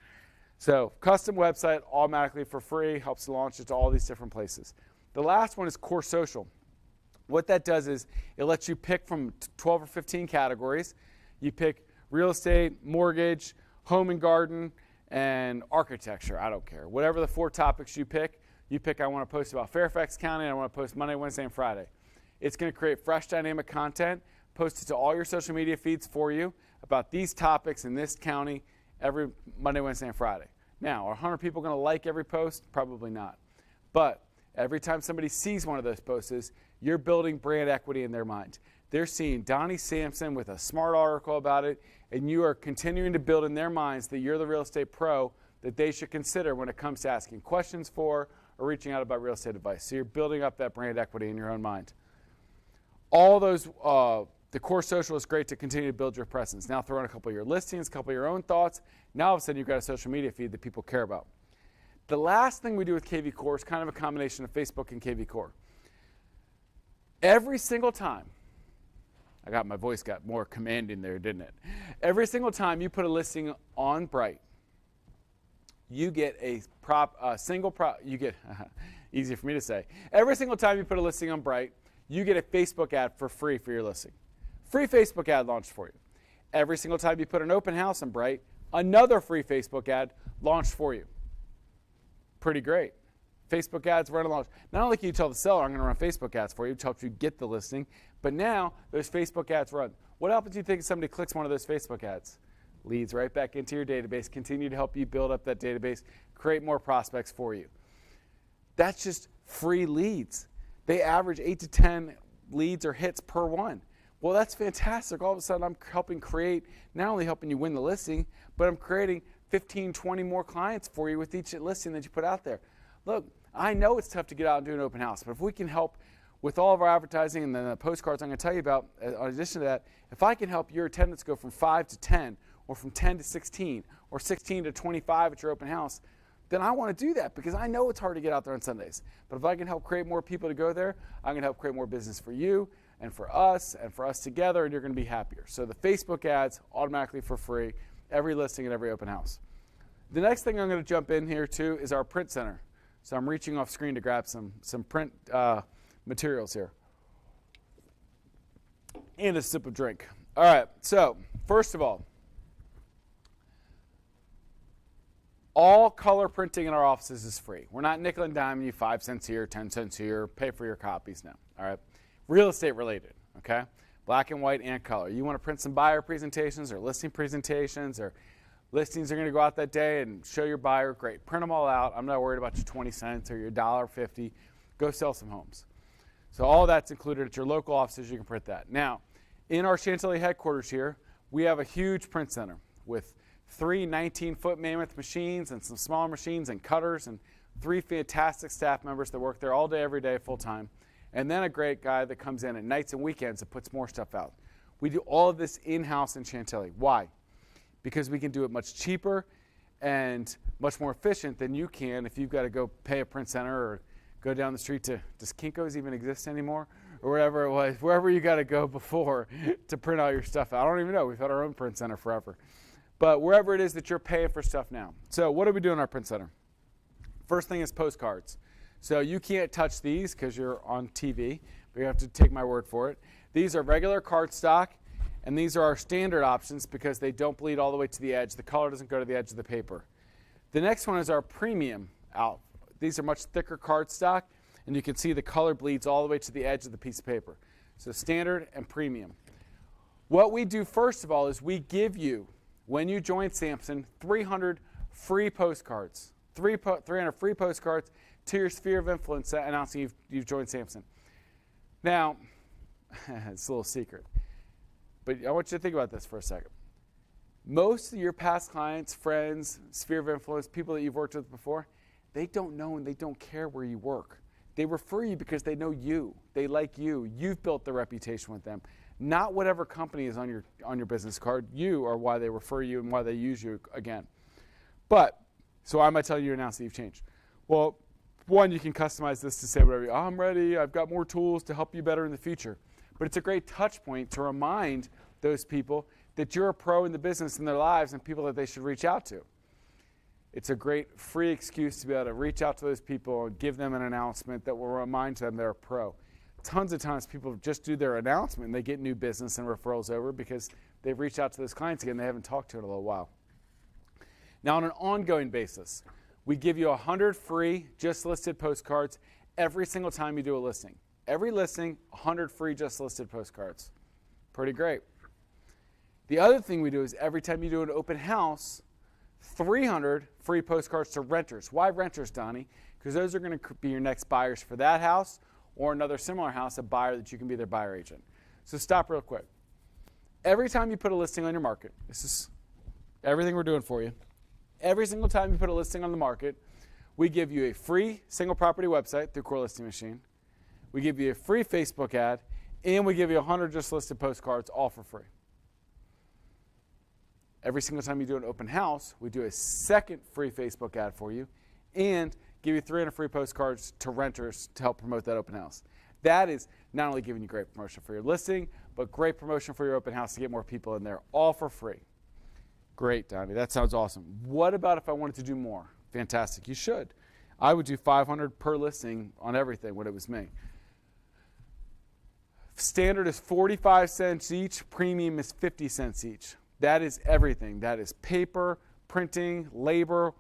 So custom website automatically for free, helps launch it to all these different places. The last one is Core Social. What that does is it lets you pick from 12 or 15 categories. You pick real estate, mortgage, home and garden, and architecture. I don't care. Whatever the 4 topics you pick, I want to post about Fairfax County, and I want to post Monday, Wednesday, and Friday. It's going to create fresh, dynamic content, post it to all your social media feeds for you about these topics in this county every Monday, Wednesday, and Friday. Now, are 100 people going to like every post? Probably not. But every time somebody sees one of those posts, you're building brand equity in their mind. They're seeing Donny Samson with a smart article about it, and you are continuing to build in their minds that you're the real estate pro that they should consider when it comes to asking questions for or reaching out about real estate advice. So you're building up that brand equity in your own mind. All those, the Core Social is great to continue to build your presence. Now throw in a couple of your listings, a couple of your own thoughts. Now all of a sudden you've got a social media feed that people care about. The last thing we do with KV Core is kind of a combination of Facebook and KV Core. Every single time, my voice got more commanding there, didn't it? Every single time you put a listing on Bright, you get easier for me to say. Every single time you put a listing on Bright, you get a Facebook ad for free for your listing. Free Facebook ad launched for you. Every single time you put an open house on Bright, another free Facebook ad launched for you. Pretty great. Facebook ads run and launch. Not only can you tell the seller, I'm going to run Facebook ads for you, which helps you get the listing, but now those Facebook ads run. What happens if you think if somebody clicks one of those Facebook ads? Leads right back into your database, continue to help you build up that database, create more prospects for you. That's just free leads. They average 8 to 10 leads or hits per one. Well, that's fantastic. All of a sudden, I'm not only helping you win the listing, but I'm creating 15, 20 more clients for you with each listing that you put out there. Look, I know it's tough to get out and do an open house, but if we can help with all of our advertising and then the postcards I'm going to tell you about, in addition to that, if I can help your attendance go from 5 to 10 or from 10 to 16 or 16 to 25 at your open house, then I want to do that because I know it's hard to get out there on Sundays. But if I can help create more people to go there, I'm going to help create more business for you and for us together, and you're going to be happier. So the Facebook ads automatically for free, every listing at every open house. The next thing I'm going to jump in here too is our print center. So I'm reaching off screen to grab some print materials here. And a sip of drink. All right, so first of all color printing in our offices is free. We're not nickel and diming you 5 cents here, 10 cents here, pay for your copies now. All right, real estate related, okay? Black and white and color. You want to print some buyer presentations or listing presentations or listings are going to go out that day and show your buyer, great. Print them all out. I'm not worried about your 20 cents or your $1.50. Go sell some homes. So all that's included at your local offices. You can print that. Now, in our Chantilly headquarters here, we have a huge print center with 3 19-foot mammoth machines and some smaller machines and cutters and 3 fantastic staff members that work there all day, every day, full time. And then a great guy that comes in at nights and weekends and puts more stuff out. We do all of this in-house in Chantilly. Why? Because we can do it much cheaper and much more efficient than you can if you've got to go pay a print center or go down the street to, does Kinko's even exist anymore? Or whatever it was, wherever you got to go before to print all your stuff out. I don't even know. We've had our own print center forever. But wherever it is that you're paying for stuff now. So what do we do in our print center? First thing is postcards. So you can't touch these because you're on TV, but you have to take my word for it. These are regular cardstock, and these are our standard options because they don't bleed all the way to the edge. The color doesn't go to the edge of the paper. The next one is our premium out. These are much thicker cardstock, and you can see the color bleeds all the way to the edge of the piece of paper. So standard and premium. What we do first of all is we give you, when you join Samson, 300 free postcards. 300 free postcards to your sphere of influence announcing you've joined Samson. Now, it's a little secret, but I want you to think about this for a second. Most of your past clients, friends, sphere of influence, people that you've worked with before, they don't know and they don't care where you work. They refer you because they know you. They like you. You've built the reputation with them. Not whatever company is on your business card. You are why they refer you and why they use you again. But, so why am I telling you to announce that you've changed? Well, one, you can customize this to say whatever. I'm ready. I've got more tools to help you better in the future. But it's a great touch point to remind those people that you're a pro in the business in their lives and people that they should reach out to. It's a great free excuse to be able to reach out to those people and give them an announcement that will remind them they're a pro. Tons of times people just do their announcement and they get new business and referrals over because they've reached out to those clients again they haven't talked to in a little while. Now on an ongoing basis, we give you 100 free just listed postcards every single time you do a listing. Every listing, 100 free just listed postcards. Pretty great. The other thing we do is every time you do an open house, 300 free postcards to renters. Why renters, Donnie? Because those are going to be your next buyers for that house or another similar house, a buyer that you can be their buyer agent. So stop real quick. Every time you put a listing on your market, this is everything we're doing for you. Every single time you put a listing on the market, we give you a free single property website through Core Listing Machine. We give you a free Facebook ad, and we give you 100 just listed postcards all for free. Every single time you do an open house, we do a second free Facebook ad for you and give you 300 free postcards to renters to help promote that open house. That is not only giving you great promotion for your listing, but great promotion for your open house to get more people in there, all for free. Great, Donnie. That sounds awesome. What about if I wanted to do more? Fantastic. You should. I would do 500 per listing on everything when it was me. Standard is 45 cents each. Premium is 50 cents each. That is everything. That is paper, printing, labor,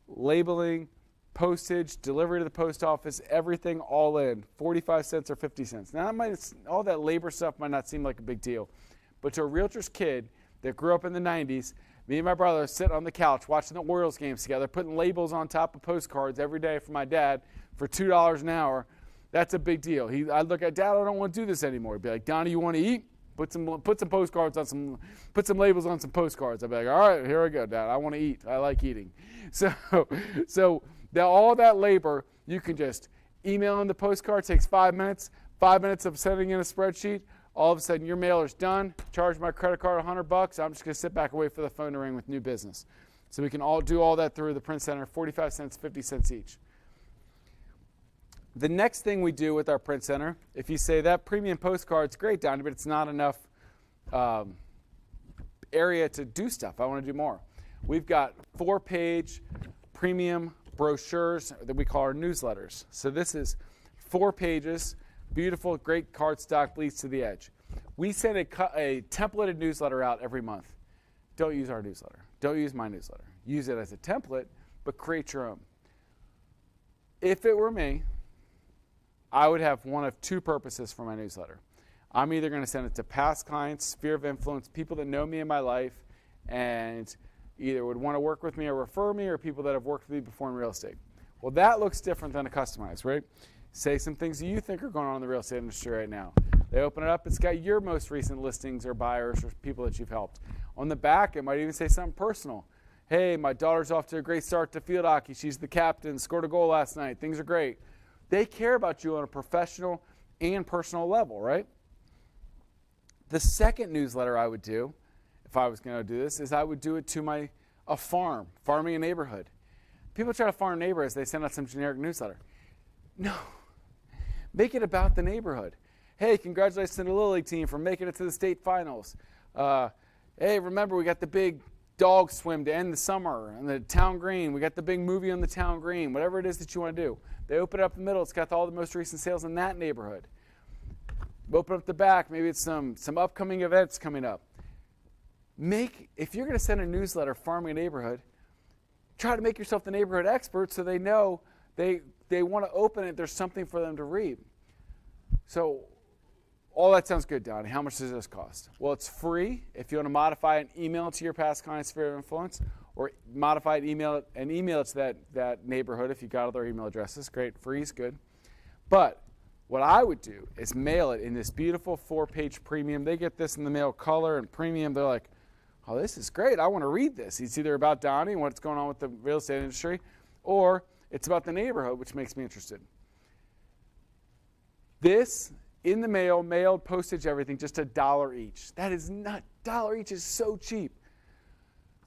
labeling, postage, delivery to the post office, everything all in. 45 cents or 50 cents. Now, all that labor stuff might not seem like a big deal, but to a realtor's kid that grew up in the 90s, me and my brother sitting on the couch watching the Orioles games together, putting labels on top of postcards every day for my dad for $2 an hour, that's a big deal. I'd look at Dad, I don't want to do this anymore. He'd be like, Donnie, you want to eat? Put some postcards on put some labels on some postcards. I'd be like, all right, here we go, Dad. I want to eat. I like eating. So all that labor, you can just email in the postcard. Takes 5 minutes. 5 minutes of sending in a spreadsheet, all of a sudden your mailer's done, charge my credit card $100, I'm just going to sit back and wait for the phone to ring with new business. So we can all do all that through the print center, 45 cents, 50 cents each. The next thing we do with our print center, if you say that premium postcard's great, Donny, but it's not enough area to do stuff. I want to do more. We've got 4-page premium brochures that we call our newsletters. So this is 4 pages, beautiful, great cardstock, bleeds to the edge. We send a templated newsletter out every month. Don't use our newsletter. Don't use my newsletter. Use it as a template, but create your own. If it were me, I would have one of 2 purposes for my newsletter. I'm either going to send it to past clients, sphere of influence, people that know me in my life, and either would want to work with me or refer me, or people that have worked with me before in real estate. Well, that looks different than a customized, right? Say some things that you think are going on in the real estate industry right now. They open it up, it's got your most recent listings or buyers or people that you've helped. On the back, it might even say something personal. Hey, my daughter's off to a great start to field hockey. She's the captain, scored a goal last night. Things are great. They care about you on a professional and personal level, right? The second newsletter I would do, if I was going to do this, is I would do it to a farm, farming a neighborhood. People try to farm neighborhoods, they send out some generic newsletter. No. Make it about the neighborhood. Hey, congratulations to the Little League team for making it to the state finals. Hey, remember, we got the big dog swim to end the summer on the town green. We got the big movie on the town green, whatever it is that you want to do. They open it up in the middle. It's got all the most recent sales in that neighborhood. Open up the back. Maybe it's some upcoming events coming up. If you're going to send a newsletter farming a neighborhood, try to make yourself the neighborhood expert so they know they want to open it. There's something for them to read. So all that sounds good, Donny. How much does this cost? Well, it's free if you want to modify and email it to your past client sphere of influence, or modify it, email it to that neighborhood if you got other email addresses. Great, free is good. But what I would do is mail it in this beautiful 4-page premium. They get this in the mail color and premium. They're like, oh, this is great. I want to read this. It's either about Donny and what's going on with the real estate industry, or it's about the neighborhood, which makes me interested. This, in the mail, mailed, postage, everything, just $1 each. That is not, $1 each is so cheap.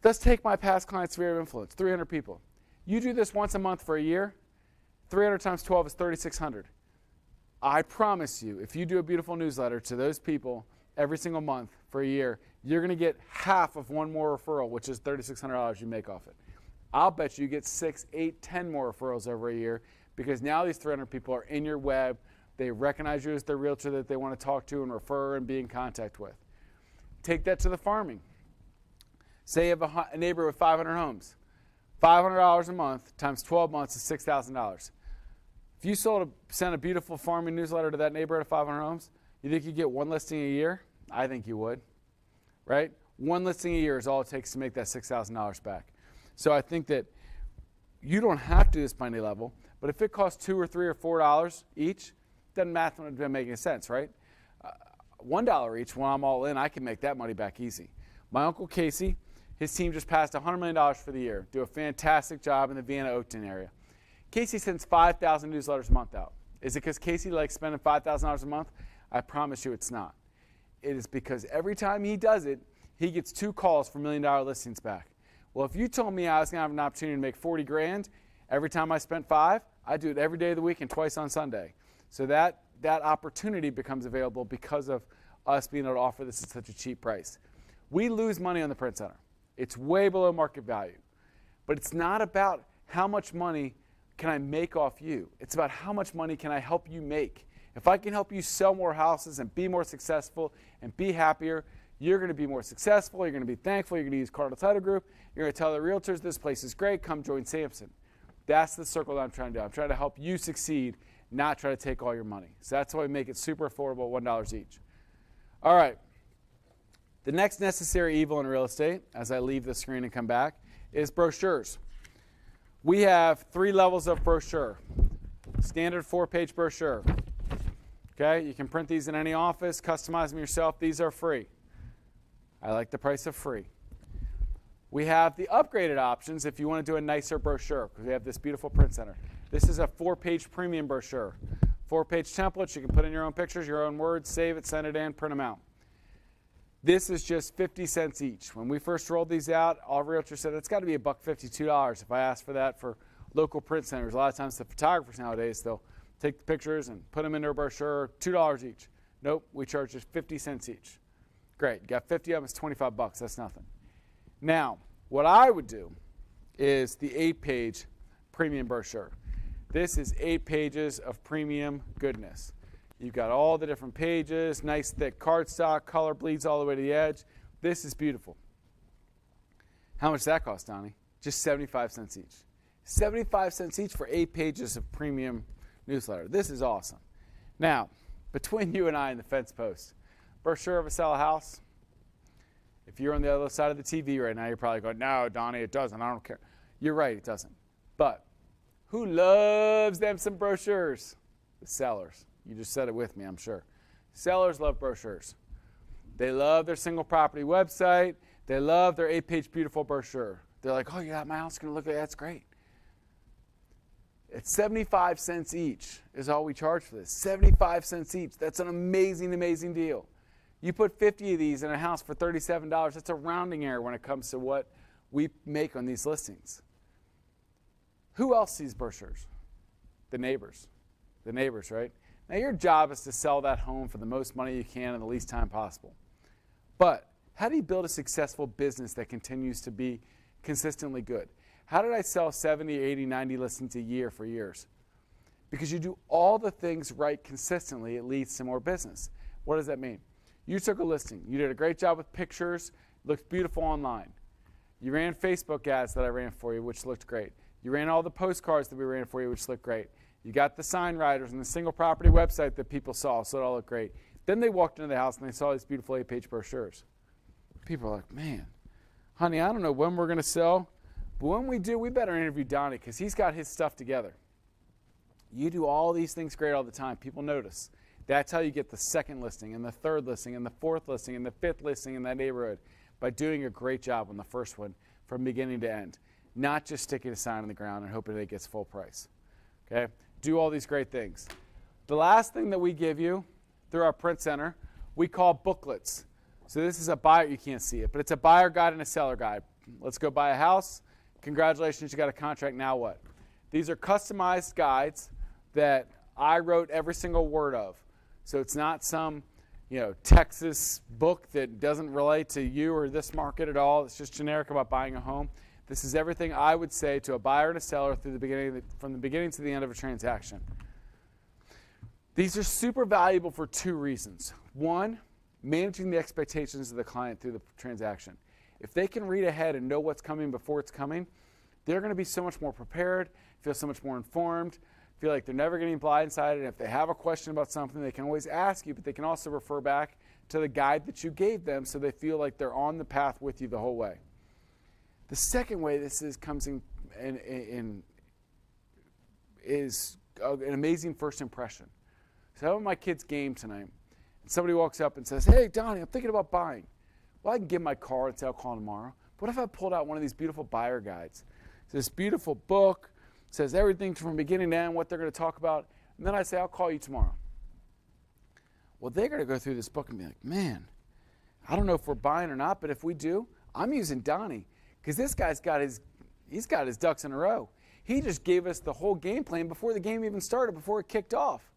Let's take my past client sphere of influence, 300 people. You do this once a month for a year, 300 times 12 is 3,600. I promise you, if you do a beautiful newsletter to those people every single month for a year, you're going to get half of one more referral, which is $3,600 you make off it. I'll bet you get 6, 8, 10 more referrals over a year, because now these 300 people are in your web. They recognize you as the realtor that they want to talk to and refer and be in contact with. Take that to the farming. Say you have a neighbor with 500 homes. $500 a month times 12 months is $6,000. If you sent a beautiful farming newsletter to that neighborhood of 500 homes, you think you'd get 1 listing a year? I think you would, right? 1 listing a year is all it takes to make that $6,000 back. So I think that you don't have to do this by any level, but if it costs $2 or $3 or $4 each, doesn't mathematically make any sense, right? $1 each, when I'm all in, I can make that money back easy. My Uncle Casey, his team just passed $100 million for the year. Do a fantastic job in the Vienna-Oakton area. Casey sends 5,000 newsletters a month out. Is it because Casey likes spending $5,000 a month? I promise you it's not. It is because every time he does it, he gets 2 calls for $1 million listings back. Well, if you told me I was going to have an opportunity to make 40 grand every time I spent 5, I'd do it every day of the week and twice on Sunday. So that opportunity becomes available because of us being able to offer this at such a cheap price. We lose money on the print center. It's way below market value. But it's not about how much money can I make off you. It's about how much money can I help you make. If I can help you sell more houses and be more successful and be happier, you're going to be more successful, you're going to be thankful, you're going to use Cardinal Title Group, you're going to tell the realtors this place is great, come join Samson. That's the circle that I'm trying to do. I'm trying to help you succeed, not try to take all your money. So that's why we make it super affordable, $1 each. All right. The next necessary evil in real estate, as I leave the screen and come back, is brochures. We have 3 levels of brochure. Standard 4-page brochure. Okay, you can print these in any office, customize them yourself. These are free. I like the price of free. We have the upgraded options if you want to do a nicer brochure, because we have this beautiful print center. This is a 4-page premium brochure 4-page templates. You can put in your own pictures, your own words, save it, send it in, print them out. This is just 50 cents each. When we first rolled these out, all realtors said it's got to be $1.50, $2. If I ask for that for local print centers, a lot of times the photographers nowadays, they'll take the pictures and put them in their brochure, $2 each. Nope, we charge just 50 cents each. Great, you got 50 of them, it's 25 bucks, that's nothing. Now, what I would do is the 8-page premium brochure. This is 8 pages of premium goodness. You've got all the different pages, nice thick cardstock, color bleeds all the way to the edge. This is beautiful. How much does that cost, Donnie? Just 75 cents each. 75 cents each for 8 pages of premium newsletter. This is awesome. Now, between you and I and the fence post, brochure of a sell a house. If you're on the other side of the TV right now, you're probably going, no, Donnie, it doesn't. I don't care. You're right, it doesn't. But who loves them some brochures? The sellers. You just said it with me, I'm sure. Sellers love brochures. They love their single property website. They love their 8-page beautiful brochure. They're like, oh, yeah, my house is going to look like that. That's great. It's 75 cents each is all we charge for this. 75 cents each. That's an amazing, amazing deal. You put 50 of these in a house for $37. That's a rounding error when it comes to what we make on these listings. Who else sees brochures? The neighbors. The neighbors, right? Now, your job is to sell that home for the most money you can in the least time possible. But how do you build a successful business that continues to be consistently good? How did I sell 70, 80, 90 listings a year for years? Because you do all the things right consistently, it leads to more business. What does that mean? You took a listing. You did a great job with pictures. Looked beautiful online. You ran Facebook ads that I ran for you, which looked great. You ran all the postcards that we ran for you, which looked great. You got the sign writers and the single property website that people saw, so it all looked great. Then they walked into the house and they saw these beautiful 8-page brochures. People are like, man, honey, I don't know when we're going to sell, but when we do, we better interview Donnie because he's got his stuff together. You do all these things great all the time. People notice. That's how you get the second listing and the third listing and the fourth listing and the fifth listing in that neighborhood, by doing a great job on the first one from beginning to end, not just sticking a sign on the ground and hoping that it gets full price. Okay? Do all these great things. The last thing that we give you through our print center, we call booklets. So this is a buyer, you can't see it, but it's a buyer guide and a seller guide. Let's go buy a house. Congratulations, you got a contract, now what? These are customized guides that I wrote every single word of. So it's not some, Texas book that doesn't relate to you or this market at all. It's just generic about buying a home. This is everything I would say to a buyer and a seller from the beginning to the end of a transaction. These are super valuable for 2 reasons. One, managing the expectations of the client through the transaction. If they can read ahead and know what's coming before it's coming, they're going to be so much more prepared, feel so much more informed, feel like they're never getting blindsided. And if they have a question about something, they can always ask you, but they can also refer back to the guide that you gave them so they feel like they're on the path with you the whole way. The second way this comes in is an amazing first impression. So I'm at my kid's game tonight, and somebody walks up and says, hey, Donnie, I'm thinking about buying. Well, I can give my card and say I'll call tomorrow. What if I pulled out one of these beautiful buyer guides? It's this beautiful book, says everything from beginning to end, what they're going to talk about, and then I say, I'll call you tomorrow. Well, they're going to go through this book and be like, man, I don't know if we're buying or not, but if we do, I'm using Donnie, because this guy's got his ducks in a row. He just gave us the whole game plan before the game even started, before it kicked off.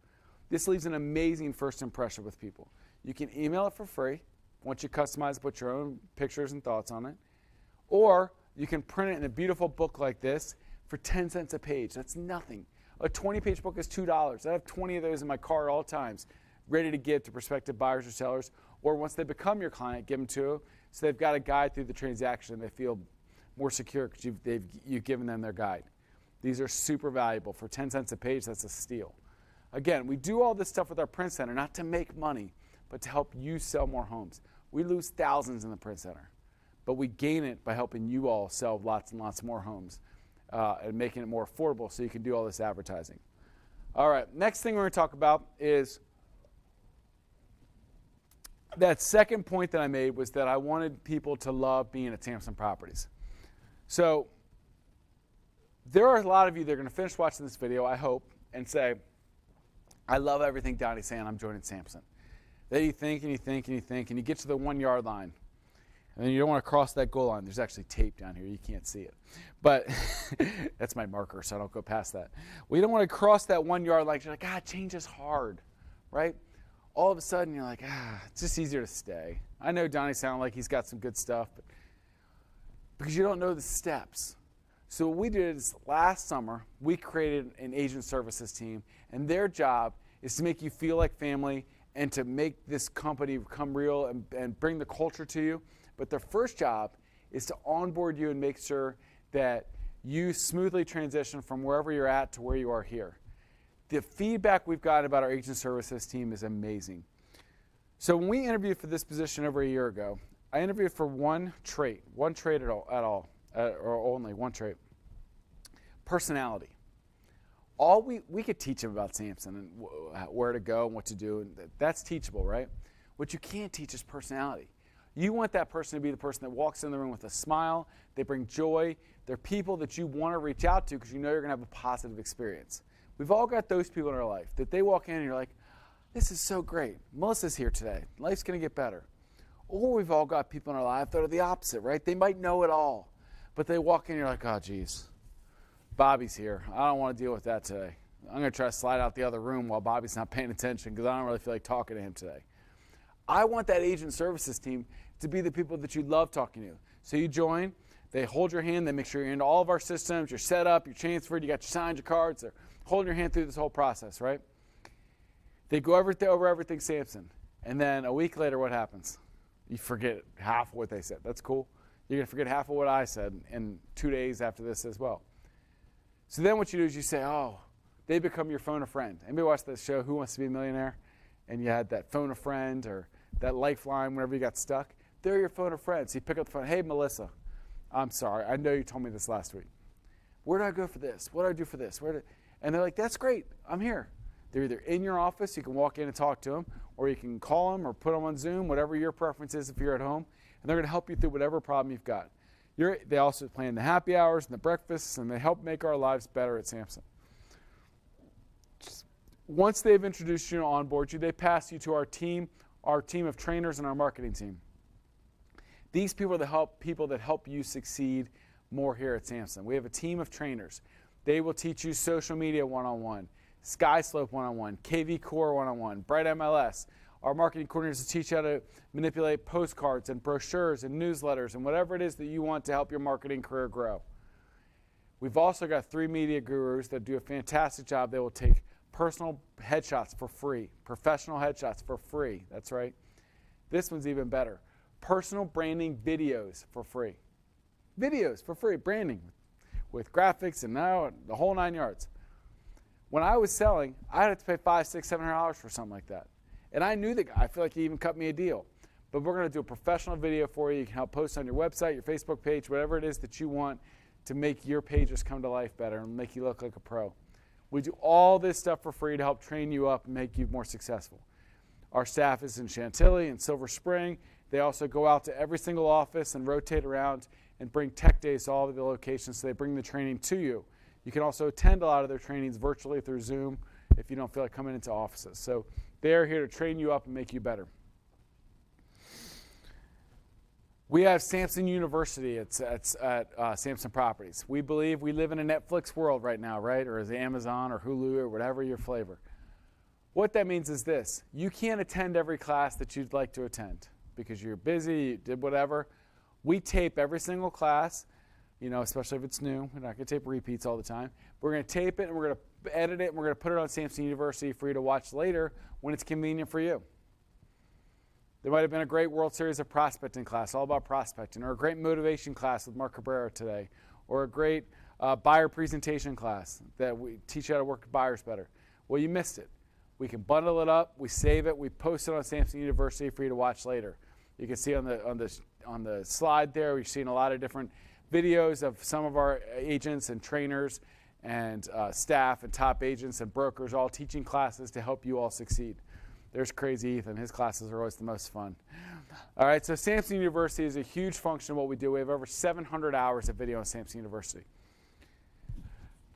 This leaves an amazing first impression with people. You can email it for free once you customize it, put your own pictures and thoughts on it. Or you can print it in a beautiful book like this for 10 cents a page. That's nothing. A 20-page book is $2. I have 20 of those in my car at all times, ready to give to prospective buyers or sellers. Or once they become your client, give them to them so they've got a guide through the transaction and they feel more secure because you've given them their guide. These are super valuable. For 10 cents a page, that's a steal. Again, we do all this stuff with our print center not to make money, but to help you sell more homes. We lose thousands in the print center, but we gain it by helping you all sell lots and lots more homes and making it more affordable so you can do all this advertising. All right, next thing we're going to talk about is that second point that I made was that I wanted people to love being at Samson Properties. So there are a lot of you that are going to finish watching this video, I hope, and say, I love everything Donny's saying. I'm joining Samson. Then you think and you think and you think, and you get to the 1 yard line. And then you don't want to cross that goal line. There's actually tape down here. You can't see it. But that's my marker, so I don't go past that. We don't want to cross that 1 yard line. You're like, change is hard, right? All of a sudden, you're like, it's just easier to stay. I know Donny sounded like he's got some good stuff, but because you don't know the steps. So what we did is last summer, we created an agent services team, and their job is to make you feel like family and to make this company become real and bring the culture to you. But their first job is to onboard you and make sure that you smoothly transition from wherever you're at to where you are here. The feedback we've gotten about our agent services team is amazing. So when we interviewed for this position over a year ago, I interviewed for one trait at all, or only one trait. Personality. We could teach him about Samson and where to go and what to do, and that's teachable, right? What you can't teach is personality. You want that person to be the person that walks in the room with a smile. They bring joy. They're people that you want to reach out to because you know you're going to have a positive experience. We've all got those people in our life that they walk in and you're like, this is so great. Melissa's here today. Life's going to get better. Or we've all got people in our life that are the opposite, right? They might know it all, but they walk in and you're like, oh, geez, Bobby's here. I don't want to deal with that today. I'm going to try to slide out the other room while Bobby's not paying attention because I don't really feel like talking to him today. I want that agent services team to be the people that you love talking to. So you join, they hold your hand, they make sure you're into all of our systems, you're set up, you're transferred, you got your signed, your cards, they're holding your hand through this whole process, right? They go over everything Samson. And then a week later, what happens? You forget half of what they said. That's cool. You're going to forget half of what I said in 2 days after this as well. So then what you do is you say, oh, they become your phone a friend. Anybody watch that show, Who Wants to Be a Millionaire? And you had that phone a friend or that lifeline whenever you got stuck. They're your phone a friend. So you pick up the phone. Hey, Melissa, I'm sorry. I know you told me this last week. Where do I go for this? What do I do for this? And they're like, that's great. I'm here. They're either in your office, you can walk in and talk to them, or you can call them or put them on Zoom, whatever your preference is if you're at home, and they're going to help you through whatever problem you've got. They also plan the happy hours and the breakfasts, and they help make our lives better at Samson. Once they've introduced you and onboard you, they pass you to our team of trainers and our marketing team. These people are the people that help you succeed more here at Samson. We have a team of trainers. They will teach you social media one-on-one, SkySlope one-on-one, KV Core one-on-one, Bright MLS. Our marketing coordinators will teach you how to manipulate postcards and brochures and newsletters and whatever it is that you want to help your marketing career grow. We've also got 3 media gurus that do a fantastic job. They will take personal headshots for free, professional headshots for free. That's right. This one's even better. Personal branding videos for free. Videos for free, branding with graphics and now the whole 9 yards. When I was selling, I had to pay $500, $600, $700 for something like that. And I knew the guy. I feel like he even cut me a deal. But we're going to do a professional video for you. You can help post on your website, your Facebook page, whatever it is that you want to make your pages come to life better and make you look like a pro. We do all this stuff for free to help train you up and make you more successful. Our staff is in Chantilly and Silver Spring. They also go out to every single office and rotate around and bring tech days to all of the locations, so they bring the training to you. You can also attend a lot of their trainings virtually through Zoom if you don't feel like coming into offices. So they're here to train you up and make you better. We have Samson University at Samson Properties. We believe we live in a Netflix world right now, right? Or is it Amazon or Hulu or whatever your flavor. What that means is this. You can't attend every class that you'd like to attend because you're busy, you did whatever. We tape every single class, especially if it's new. We're not going to tape repeats all the time. We're going to tape it and we're going to edit it and we're going to put it on Samson University for you to watch later when it's convenient for you. There might have been a great World Series of Prospecting class, all about prospecting, or a great motivation class with Mark Cabrera today, or a great buyer presentation class that we teach you how to work with buyers better. Well, you missed it. We can bundle it up, we save it, we post it on Samson University for you to watch later. You can see on the slide there, we've seen a lot of different videos of some of our agents and trainers and staff and top agents and brokers all teaching classes to help you all succeed. There's Crazy Ethan. His classes are always the most fun. All right, so Samson University is a huge function of what we do. We have over 700 hours of video on Samson University.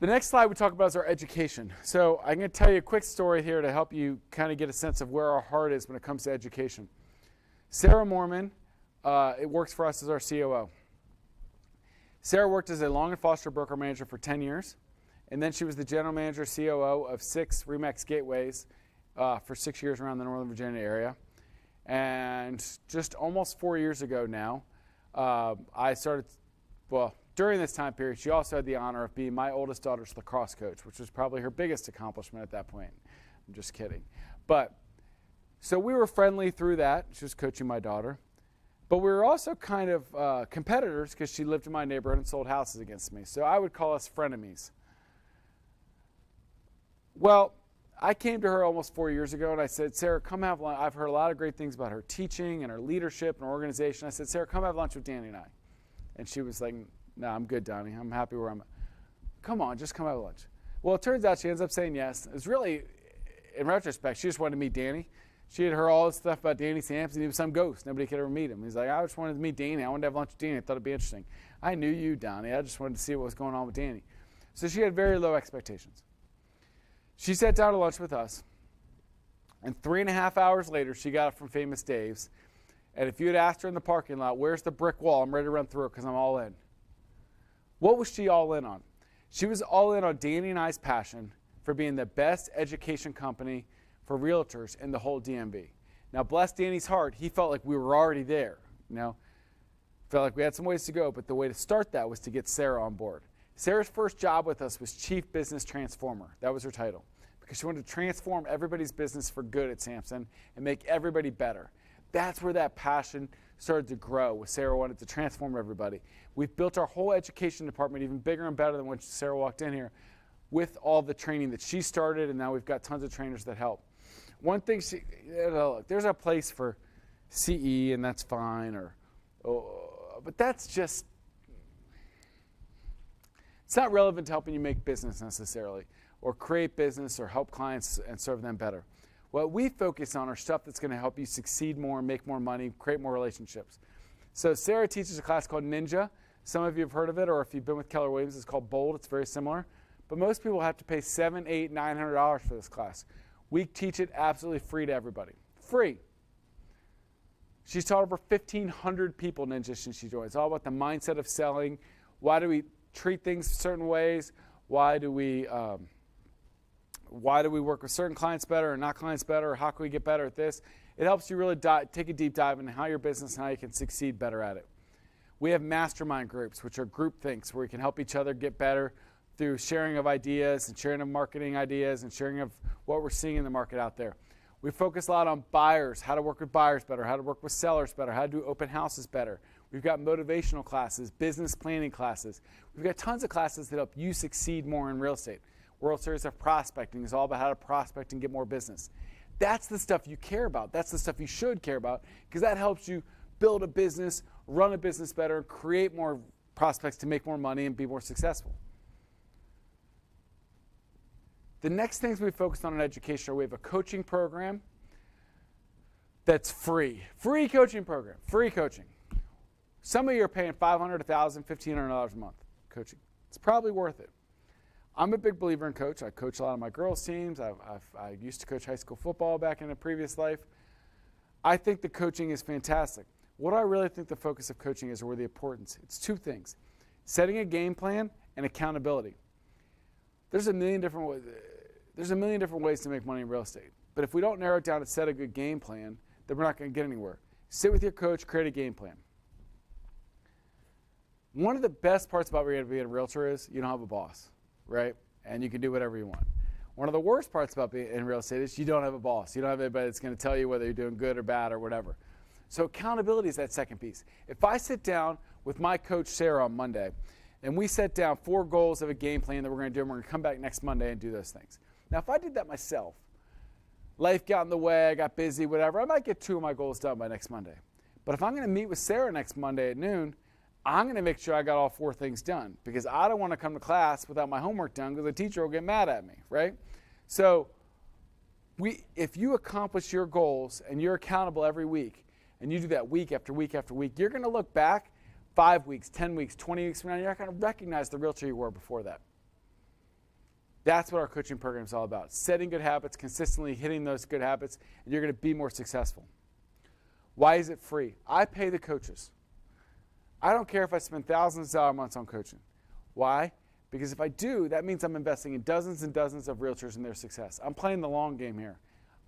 The next slide we talk about is our education. So I'm going to tell you a quick story here to help you kind of get a sense of where our heart is when it comes to education. Sarah Mormon it works for us as our COO. Sarah worked as a Long & Foster broker manager for 10 years, and then she was the general manager, COO of 6 RE/MAX gateways for 6 years around the Northern Virginia area. And just almost 4 years ago now, I started, during this time period, she also had the honor of being my oldest daughter's lacrosse coach, which was probably her biggest accomplishment at that point. I'm just kidding. But, so we were friendly through that. She was coaching my daughter. But we were also kind of competitors because she lived in my neighborhood and sold houses against me. So I would call us frenemies. Well, I came to her almost 4 years ago and I said, Sarah, come have lunch. I've heard a lot of great things about her teaching and her leadership and her organization. I said, Sarah, come have lunch with Danny and I. And she was like, no, I'm good, Donny. I'm happy where I'm at. Come on, just come have lunch. Well, it turns out she ends up saying yes. It was really, in retrospect, she just wanted to meet Danny. She had heard all this stuff about Danny Samson. He was some ghost. Nobody could ever meet him. He's like, I just wanted to meet Danny. I wanted to have lunch with Danny. I thought it'd be interesting. I knew you, Donny. I just wanted to see what was going on with Danny. So she had very low expectations. She sat down to lunch with us, and 3.5 hours later, she got up from Famous Dave's. And if you had asked her in the parking lot, where's the brick wall? I'm ready to run through it because I'm all in. What was she all in on? She was all in on Danny and I's passion for being the best education company for realtors in the whole DMV. Now, bless Danny's heart, he felt like we were already there. Felt like we had some ways to go, but the way to start that was to get Sarah on board. Sarah's first job with us was Chief Business Transformer. That was her title, because she wanted to transform everybody's business for good at Samson and make everybody better. That's where that passion started to grow, with Sarah wanted to transform everybody. We've built our whole education department even bigger and better than when Sarah walked in here, with all the training that she started, and now we've got tons of trainers that help. One thing, look, there's a place for CE, and that's fine, but that's just, it's not relevant to helping you make business necessarily, or create business, or help clients and serve them better. What we focus on are stuff that's going to help you succeed more, make more money, create more relationships. So Sarah teaches a class called Ninja. Some of you have heard of it, or if you've been with Keller Williams, it's called Bold. It's very similar. But most people have to pay $700, $800, $900 for this class. We teach it absolutely free to everybody. Free. She's taught over 1,500 people Ninja since she joined. It's all about the mindset of selling. Why do we treat things certain ways? Why do we work with certain clients better or not clients better? Or how can we get better at this? It helps you really take a deep dive into how your business and how you can succeed better at it. We have mastermind groups, which are group thinks, where we can help each other get better through sharing of ideas and sharing of marketing ideas and sharing of what we're seeing in the market out there. We focus a lot on buyers, how to work with buyers better, how to work with sellers better, how to do open houses better. We've got motivational classes, business planning classes. We've got tons of classes that help you succeed more in real estate. World Series of Prospecting is all about how to prospect and get more business. That's the stuff you care about. That's the stuff you should care about, because that helps you build a business, run a business better, create more prospects to make more money and be more successful. The next things we focused on in education are we have a coaching program that's free. Free coaching program. Free coaching. Some of you are paying $500, $1,000, $1,500 a month coaching. It's probably worth it. I'm a big believer in coach. I coach a lot of my girls' teams. I used to coach high school football back in a previous life. I think the coaching is fantastic. What I really think the focus of coaching is, or the importance, it's two things: setting a game plan and accountability. There's a million different ways to make money in real estate. But if we don't narrow it down to set a good game plan, then we're not going to get anywhere. Sit with your coach, create a game plan. One of the best parts about being a realtor is you don't have a boss, right? And you can do whatever you want. One of the worst parts about being in real estate is you don't have a boss. You don't have anybody that's going to tell you whether you're doing good or bad or whatever. So accountability is that second piece. If I sit down with my coach, Sarah, on Monday, and we set down 4 goals of a game plan that we're going to do, and we're going to come back next Monday and do those things. Now, if I did that myself, life got in the way, I got busy, whatever, I might get 2 of my goals done by next Monday. But if I'm going to meet with Sarah next Monday at noon, I'm going to make sure I got all 4 things done, because I don't want to come to class without my homework done, because the teacher will get mad at me, right? So if you accomplish your goals and you're accountable every week, and you do that week after week after week, you're going to look back 5 weeks, 10 weeks, 20 weeks from now, you're not going to recognize the realtor you were before that. That's what our coaching program is all about. Setting good habits, consistently hitting those good habits, and you're going to be more successful. Why is it free? I pay the coaches. I don't care if I spend thousands of dollars a month on coaching. Why? Because if I do, that means I'm investing in dozens and dozens of realtors and their success. I'm playing the long game here.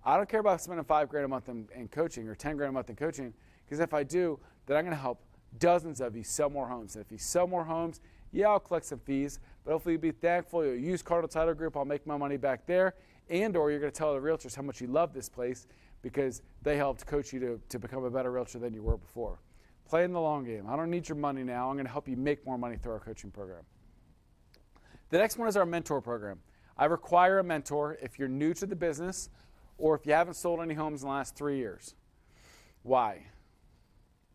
I don't care about spending $5,000 a month in coaching or $10,000 a month in coaching, because if I do, then I'm going to help dozens of you sell more homes. And if you sell more homes, yeah, I'll collect some fees, but hopefully you'll be thankful. You'll use Cardinal Title Group. I'll make my money back there. And or you're going to tell the realtors how much you love this place because they helped coach you to become a better realtor than you were before. Playing the long game. I don't need your money now. I'm going to help you make more money through our coaching program. The next one is our mentor program. I require a mentor if you're new to the business or if you haven't sold any homes in the last 3 years. Why?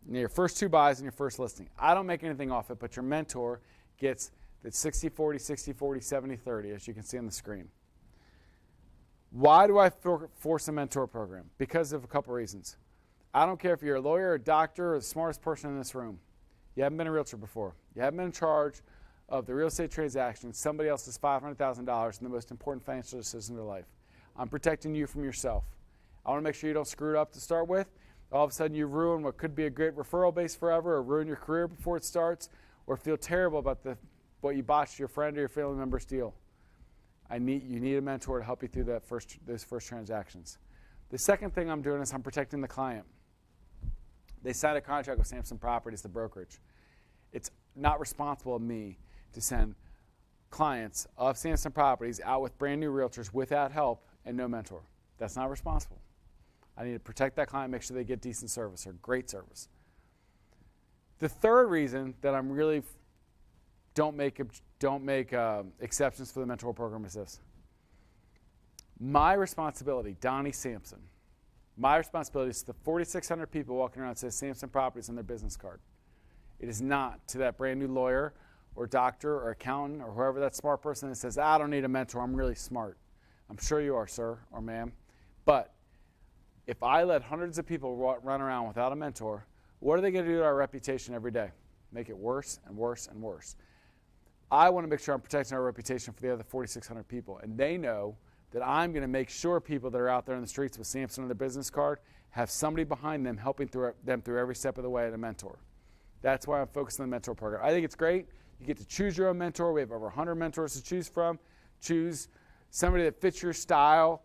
Your first 2 buys and your first listing. I don't make anything off it, but your mentor gets the 60-40, 60-40, 70-30, as you can see on the screen. Why do I force a mentor program? Because of a couple reasons. I don't care if you're a lawyer, a doctor, or the smartest person in this room. You haven't been a realtor before. You haven't been in charge of the real estate transaction, somebody else's $500,000 in the most important financial decision of their life. I'm protecting you from yourself. I want to make sure you don't screw it up to start with. All of a sudden you ruin what could be a great referral base forever, or ruin your career before it starts, or feel terrible about what you botched your friend or your family member's deal. You need a mentor to help you through those first transactions. The second thing I'm doing is I'm protecting the client. They signed a contract with Samson Properties, the brokerage. It's not responsible of me to send clients of Samson Properties out with brand new realtors without help and no mentor. That's not responsible. I need to protect that client, make sure they get decent service or great service. The third reason that I'm really don't make exceptions for the mentor program is this. My responsibility, Donny Samson, my responsibility is to the 4,600 people walking around that says Samson Properties on their business card. It is not to that brand new lawyer or doctor or accountant or whoever that smart person that says, I don't need a mentor, I'm really smart. I'm sure you are, sir or ma'am. But if I let hundreds of people run around without a mentor, what are they going to do to our reputation every day? Make it worse and worse and worse. I want to make sure I'm protecting our reputation for the other 4,600 people. And they know that I'm going to make sure people that are out there in the streets with Samson on their business card have somebody behind them helping them through every step of the way and a mentor. That's why I'm focused on the mentor program. I think it's great. You get to choose your own mentor. We have over 100 mentors to choose from. Choose somebody that fits your style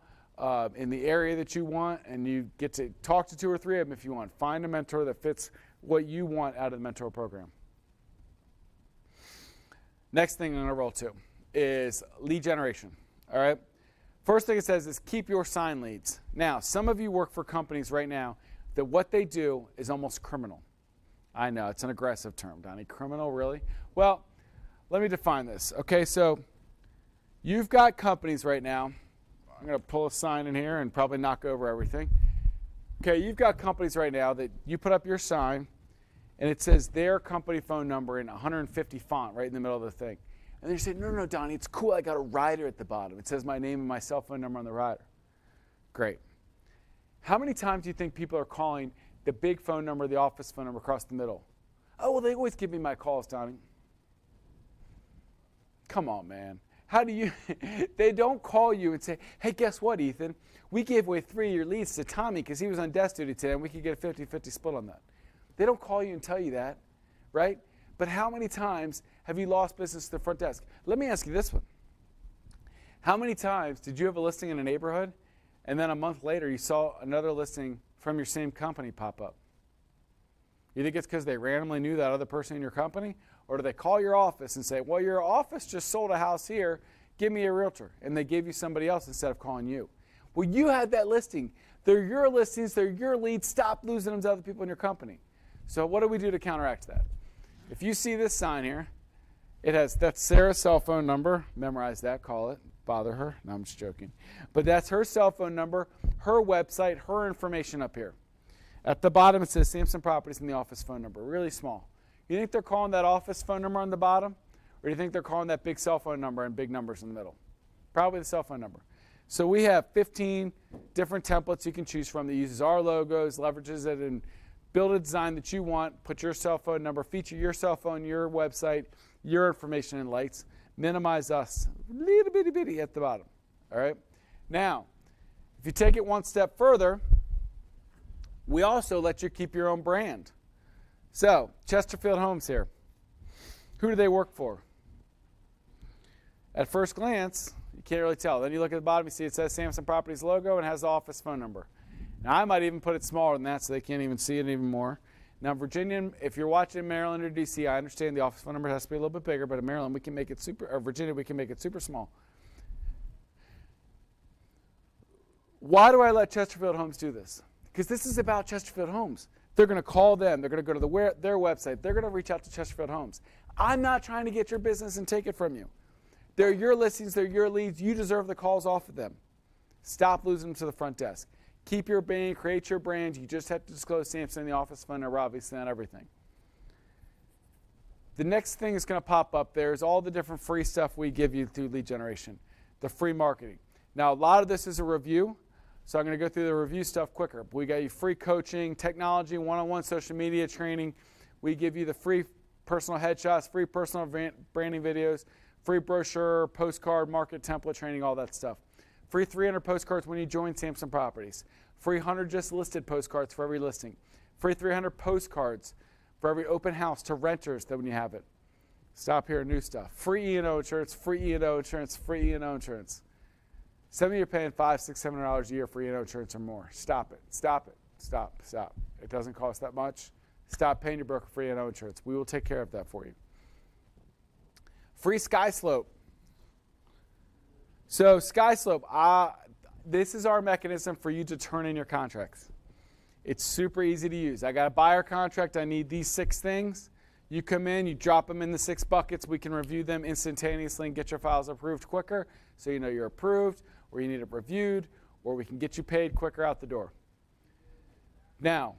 in the area that you want, and you get to talk to 2 or 3 of them if you want. Find a mentor that fits what you want out of the mentor program. Next thing I'm going to roll to is lead generation. All right. First thing it says is keep your sign leads. Now, some of you work for companies right now that what they do is almost criminal. I know, it's an aggressive term, Donny. Criminal, really? Well, let me define this. Okay, so you've got companies right now. I'm going to pull a sign in here and probably knock over everything. Okay, you've got companies right now that you put up your sign, and it says their company phone number in 150 font right in the middle of the thing. And they say, no, Donny, it's cool. I got a rider at the bottom. It says my name and my cell phone number on the rider. Great. How many times do you think people are calling the big phone number, the office phone number across the middle? Oh, well, they always give me my calls, Donny. Come on, man. How do you, they don't call you and say, hey, guess what, Ethan? We gave away 3 of your leads to Tommy because he was on desk duty today and we could get a 50-50 split on that. They don't call you and tell you that, right? But how many times have you lost business to the front desk? Let me ask you this one. How many times did you have a listing in a neighborhood and then a month later you saw another listing from your same company pop up? You think it's because they randomly knew that other person in your company? Or do they call your office and say, well, your office just sold a house here, give me a realtor, and they gave you somebody else instead of calling you? Well, you had that listing. They're your listings, they're your leads. Stop losing them to other people in your company. So what do we do to counteract that? If you see this sign here, that's Sarah's cell phone number. Memorize that, call it, bother her. No, I'm just joking. But that's her cell phone number, her website, her information up here. At the bottom it says Samson Properties and the office phone number, really small. You think they're calling that office phone number on the bottom? Or do you think they're calling that big cell phone number and big numbers in the middle? Probably the cell phone number. So we have 15 different templates you can choose from that uses our logos, leverages it, and build a design that you want, put your cell phone number, feature your cell phone, your website, your information and lights. minimize us, little bitty at the bottom. All right. Now, if you take it one step further, we also let you keep your own brand. So, Chesterfield Homes here. Who do they work for? At first glance, you can't really tell. Then you look at the bottom, you see it says Samson Properties logo and has the office phone number. Now, I might even put it smaller than that so they can't even see it even more. Now, Virginia, if you're watching in Maryland or D.C., I understand the office phone number has to be a little bit bigger, but in Maryland, we can make it super, or Virginia, we can make it super small. Why do I let Chesterfield Homes do this? Because this is about Chesterfield Homes. They're going to call them. They're going to go to their website. They're going to reach out to Chesterfield Homes. I'm not trying to get your business and take it from you. They're your listings. They're your leads. You deserve the calls off of them. Stop losing them to the front desk. Keep your brand. Create your brand. You just have to disclose Samson in the office phone number, obviously, not everything. The next thing that's going to pop up there is all the different free stuff we give you through lead generation, the free marketing. Now, a lot of this is a review. So I'm going to go through the review stuff quicker. We got you free coaching, technology, one-on-one social media training. We give you the free personal headshots, free personal branding videos, free brochure, postcard, market template training, all that stuff. Free 300 postcards when you join Samson Properties. Free 100 just listed postcards for every listing. Free 300 postcards for every open house to renters that when you have it. Stop here, new stuff. Free E&O insurance, free E&O insurance, free E&O insurance. Some of you are paying $500, $600, $700 a year for E&O insurance or more. Stop it. Stop it. Stop. Stop. It doesn't cost that much. Stop paying your broker for E&O insurance. We will take care of that for you. Free Sky Slope. So Sky Slope, this is our mechanism for you to turn in your contracts. It's super easy to use. I got a buyer contract. I need these 6 things. You come in, you drop them in the 6 buckets. We can review them instantaneously and get your files approved quicker so you know you're approved, or you need it reviewed, or we can get you paid quicker out the door. Now,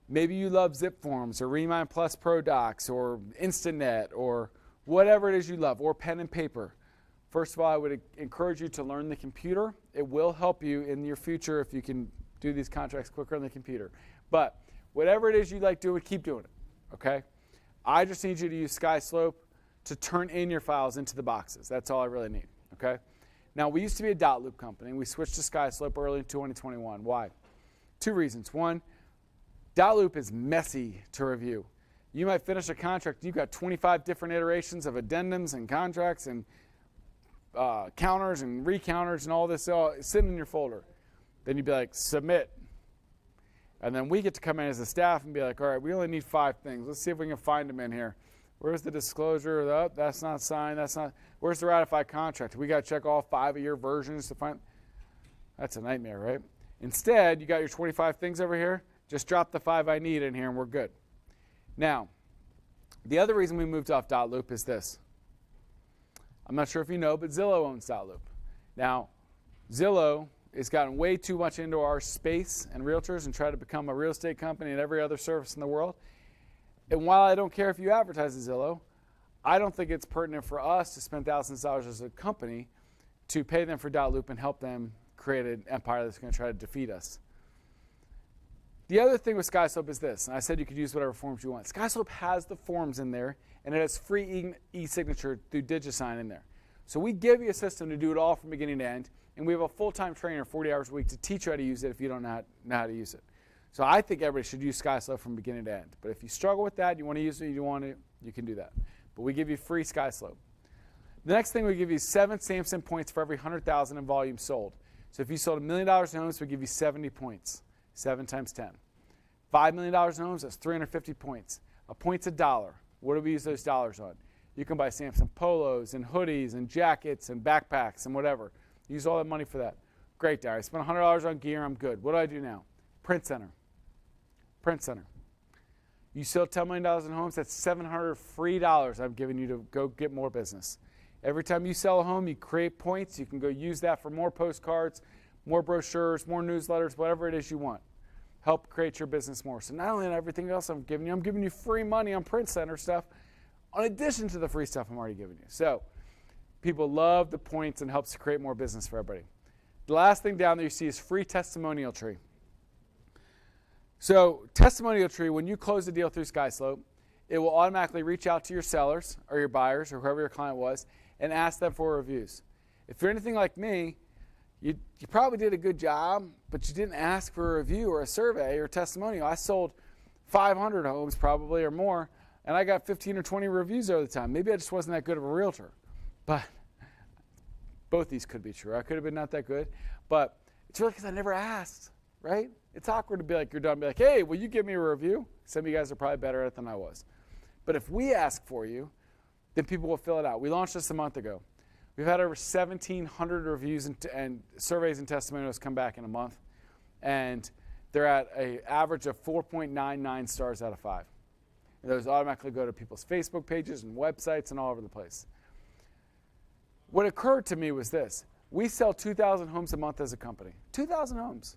maybe you love zip forms or Remind Plus Pro Docs or InstaNet or whatever it is you love, or pen and paper. First of all, I would encourage you to learn the computer. It will help you in your future if you can do these contracts quicker on the computer. But whatever it is you like doing, keep doing it, okay? I just need you to use SkySlope to turn in your files into the boxes. That's all I really need, okay? Now, we used to be a dot loop company. We switched to SkySlope early in 2021. Why? 2 reasons. One, dot loop is messy to review. You might finish a contract. You've got 25 different iterations of addendums and contracts and counters and recounters and all this all sitting in your folder. Then you'd be like, submit. And then we get to come in as a staff and be like, all right, we only need 5 things. Let's see if we can find them in here. Where's the disclosure? Oh, that's not signed. That's not. Where's the ratified contract? We got to check all 5 of your versions to find. That's a nightmare, right? Instead, you got your 25 things over here. Just drop the 5 I need in here and we're good. Now, the other reason we moved off dot loop is this. I'm not sure if you know, but Zillow owns dot loop. Now, Zillow has gotten way too much into our space and realtors and tried to become a real estate company and every other service in the world. And while I don't care if you advertise at Zillow, I don't think it's pertinent for us to spend thousands of dollars as a company to pay them for dot loop and help them create an empire that's going to try to defeat us. The other thing with SkySlope is this, and I said you could use whatever forms you want. SkySlope has the forms in there, and it has free e-signature through DigiSign in there. So we give you a system to do it all from beginning to end, and we have a full-time trainer 40 hours a week to teach you how to use it if you don't know how to use it. So I think everybody should use SkySlope from beginning to end. But if you struggle with that, you want to use it, you can do that. But we give you free SkySlope. The next thing, we give you 7 Samson points for every 100,000 in volume sold. So if you sold $1 million in homes, we give you 70 points. 7 times 10. $5 million in homes, that's 350 points. A point's $1. What do we use those dollars on? You can buy Samson polos and hoodies and jackets and backpacks and whatever. Use all that money for that. Great, Darry. I spent $100 on gear. I'm good. What do I do now? Print Center. Print Center. You sell $10 million in homes, that's $700 free dollars I'm giving you to go get more business. Every time you sell a home, you create points. You can go use that for more postcards, more brochures, more newsletters, whatever it is you want. Help create your business more. So not only everything else I'm giving you free money on Print Center stuff, in addition to the free stuff I'm already giving you. So people love the points and helps to create more business for everybody. The last thing down there you see is free testimonial tree. So testimonial tree, when you close the deal through SkySlope, it will automatically reach out to your sellers or your buyers or whoever your client was and ask them for reviews. If you're anything like me, you probably did a good job, but you didn't ask for a review or a survey or a testimonial. I sold 500 homes probably or more, and I got 15 or 20 reviews over the time. Maybe I just wasn't that good of a realtor. But both these could be true. I could have been not that good, but it's really because I never asked, right? It's awkward to be like, you're done, be like, hey, will you give me a review? Some of you guys are probably better at it than I was. But if we ask for you, then people will fill it out. We launched this a month ago. We've had over 1,700 reviews and surveys and testimonials come back in a month, and they're at an average of 4.99 stars out of 5. And those automatically go to people's Facebook pages and websites and all over the place. What occurred to me was this. We sell 2,000 homes a month as a company. 2,000 homes.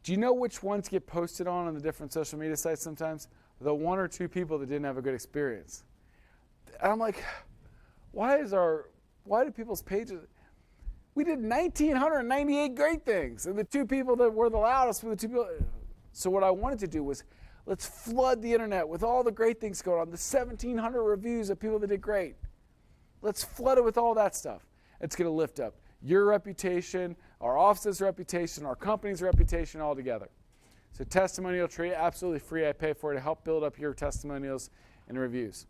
Do you know which ones get posted on the different social media sites sometimes? The one or two people that didn't have a good experience. And I'm like, why do people's pages? We did 1,998 great things, and the two people that were the loudest were the two people. So what I wanted to do was, let's flood the internet with all the great things going on, the 1,700 reviews of people that did great. Let's flood it with all that stuff. It's going to lift up your reputation, our office's reputation, our company's reputation all together. So testimonial tree, absolutely free. I pay for it to help build up your testimonials and reviews.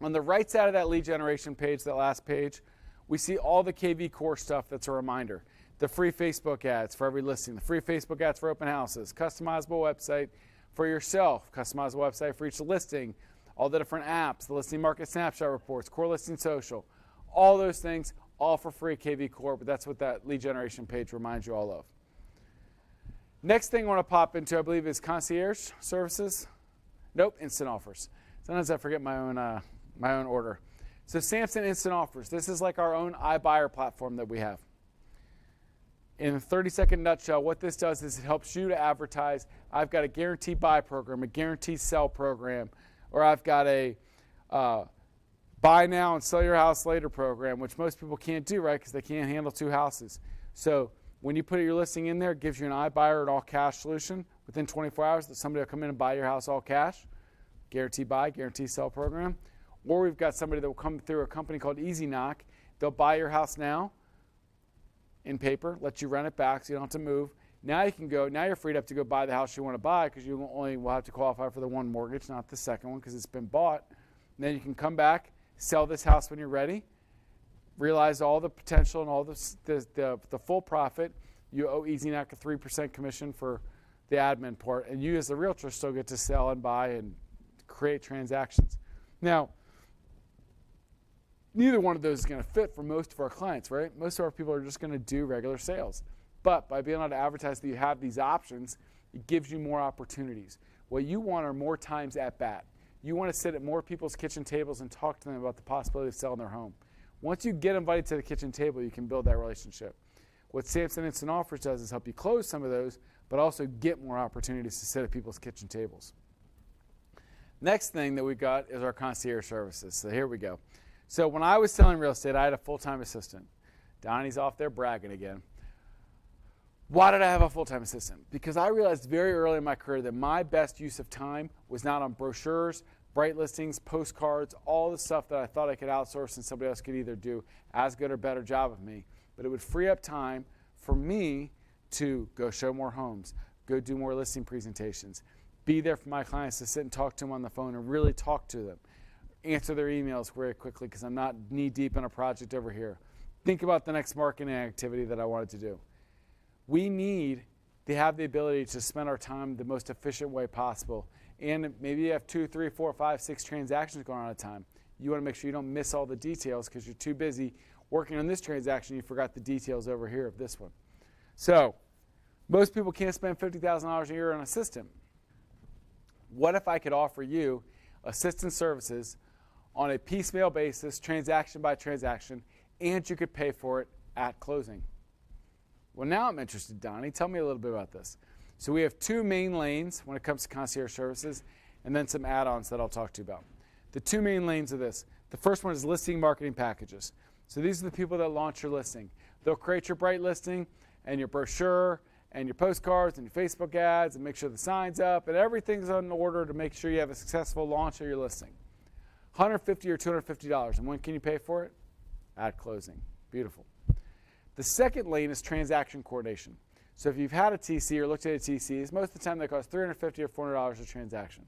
On the right side of that lead generation page, that last page, we see all the KV core stuff that's a reminder. The free Facebook ads for every listing, the free Facebook ads for open houses, customizable website for yourself, customizable website for each listing, all the different apps, the listing market snapshot reports, core listing social, all those things, all for free KV core, but that's what that lead generation page reminds you all of. Next thing I want to pop into, I believe, is concierge services. Nope, instant offers. Sometimes I forget my own order. So Samson Instant Offers. This is like our own iBuyer platform that we have. In a 30-second nutshell, what this does is it helps you to advertise. I've got a guaranteed buy program, a guaranteed sell program, or I've got a buy now and sell your house later program, which most people can't do, right, because they can't handle two houses. So when you put your listing in there, it gives you an iBuyer and all cash solution. Within 24 hours, that somebody will come in and buy your house all cash. Guaranteed buy, guaranteed sell program. Or we've got somebody that will come through a company called Easy Knock. They'll buy your house now in paper, let you rent it back so you don't have to move. Now you can go, now you're freed up to go buy the house you want to buy because you only will have to qualify for the one mortgage, not the second one because it's been bought. And then you can come back, sell this house when you're ready, realize all the potential and all the full profit. You owe Easy Knock a 3% commission for the admin part, and you as the realtor still get to sell and buy and create transactions. Now, neither one of those is going to fit for most of our clients, right? Most of our people are just going to do regular sales. But by being able to advertise that you have these options, it gives you more opportunities. What you want are more times at bat. You want to sit at more people's kitchen tables and talk to them about the possibility of selling their home. Once you get invited to the kitchen table, you can build that relationship. What Samson Instant Offers does is help you close some of those, but also get more opportunities to sit at people's kitchen tables. Next thing that we got is our concierge services. So here we go. So when I was selling real estate, I had a full-time assistant. Donnie's off there bragging again. Why did I have a full-time assistant? Because I realized very early in my career that my best use of time was not on brochures, bright listings, postcards, all the stuff that I thought I could outsource and somebody else could either do as good or better job of me. But it would free up time for me to go show more homes, go do more listing presentations, be there for my clients to sit and talk to them on the phone and really talk to them, answer their emails very quickly because I'm not knee-deep in a project over here. Think about the next marketing activity that I wanted to do. We need to have the ability to spend our time the most efficient way possible. And maybe you have 2, 3, 4, 5, 6 transactions going on at a time. You want to make sure you don't miss all the details because you're too busy working on this transaction. You forgot the details over here of this one. So most people can't spend $50,000 a year on a system. What if I could offer you assistant services on a piecemeal basis, transaction by transaction, and you could pay for it at closing? Well, now I'm interested, Donnie. Tell me a little bit about this. So we have 2 main lanes when it comes to concierge services, and then some add-ons that I'll talk to you about. The 2 main lanes of this. The first one is listing marketing packages. So these are the people that launch your listing. They'll create your bright listing and your brochure and your postcards and your Facebook ads and make sure the sign's up and everything's in order to make sure you have a successful launch of your listing. $150 or $250. And when can you pay for it? At closing. Beautiful. The second lane is transaction coordination. So if you've had a TC or looked at a TCs, most of the time they cost $350 or $400 a transaction.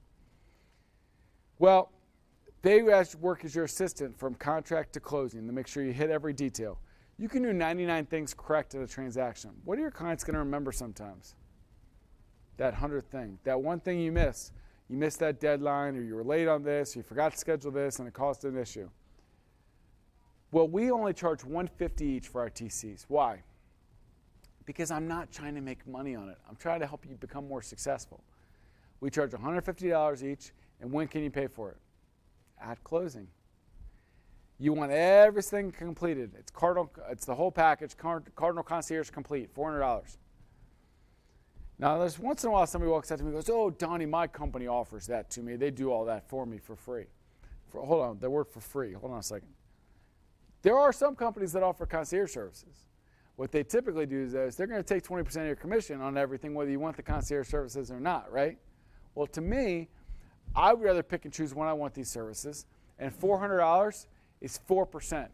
Well, they work as your assistant from contract to closing to make sure you hit every detail. You can do 99 things correct in a transaction. What are your clients going to remember sometimes? That 100th thing. That one thing you miss. You missed that deadline, or you were late on this, or you forgot to schedule this, and it caused an issue. Well, we only charge $150 each for our TCs. Why? Because I'm not trying to make money on it. I'm trying to help you become more successful. We charge $150 each, and when can you pay for it? At closing. You want everything completed. It's the whole package, Cardinal Concierge Complete, $400. Now, there's once in a while somebody walks up to me and goes, oh, Donny, my company offers that to me. They do all that for me for free. Hold on, the word for free. Hold on a second. There are some companies that offer concierge services. What they typically do is they're going to take 20% of your commission on everything, whether you want the concierge services or not, right? Well, to me, I would rather pick and choose when I want these services, and $400 is 4%.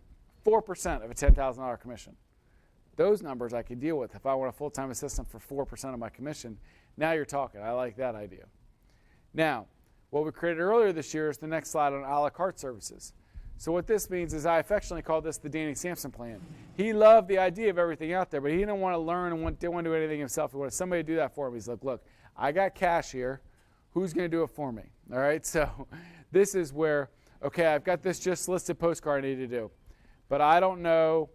4% of a $10,000 commission. Those numbers I could deal with if I want a full-time assistant for 4% of my commission. Now you're talking. I like that idea. Now, what we created earlier this year is the next slide on a la carte services. So what this means is I affectionately call this the Danny Samson plan. He loved the idea of everything out there, but he didn't want to learn and didn't want to do anything himself. He wanted somebody to do that for him. He's like, look, I got cash here. Who's going to do it for me? All right, so this is where, okay, I've got this just listed postcard I need to do, but I don't know,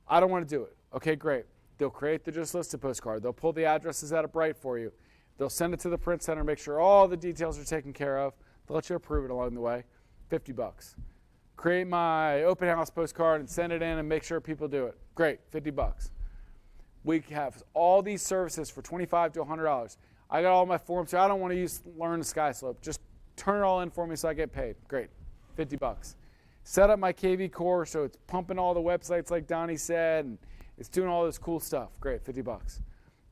I don't want to do it. Okay, great. They'll create the just listed postcard. They'll pull the addresses out of Bright for you. They'll send it to the print center, make sure all the details are taken care of. They'll let you approve it along the way. $50. Create my open house postcard and send it in and make sure people do it. Great, $50. We have all these services for $25 to $100. I got all my forms here. I don't want to learn the sky slope. Just turn it all in for me so I get paid. Great, $50. Set up my KV core so it's pumping all the websites like Donnie said, and it's doing all this cool stuff. Great, $50.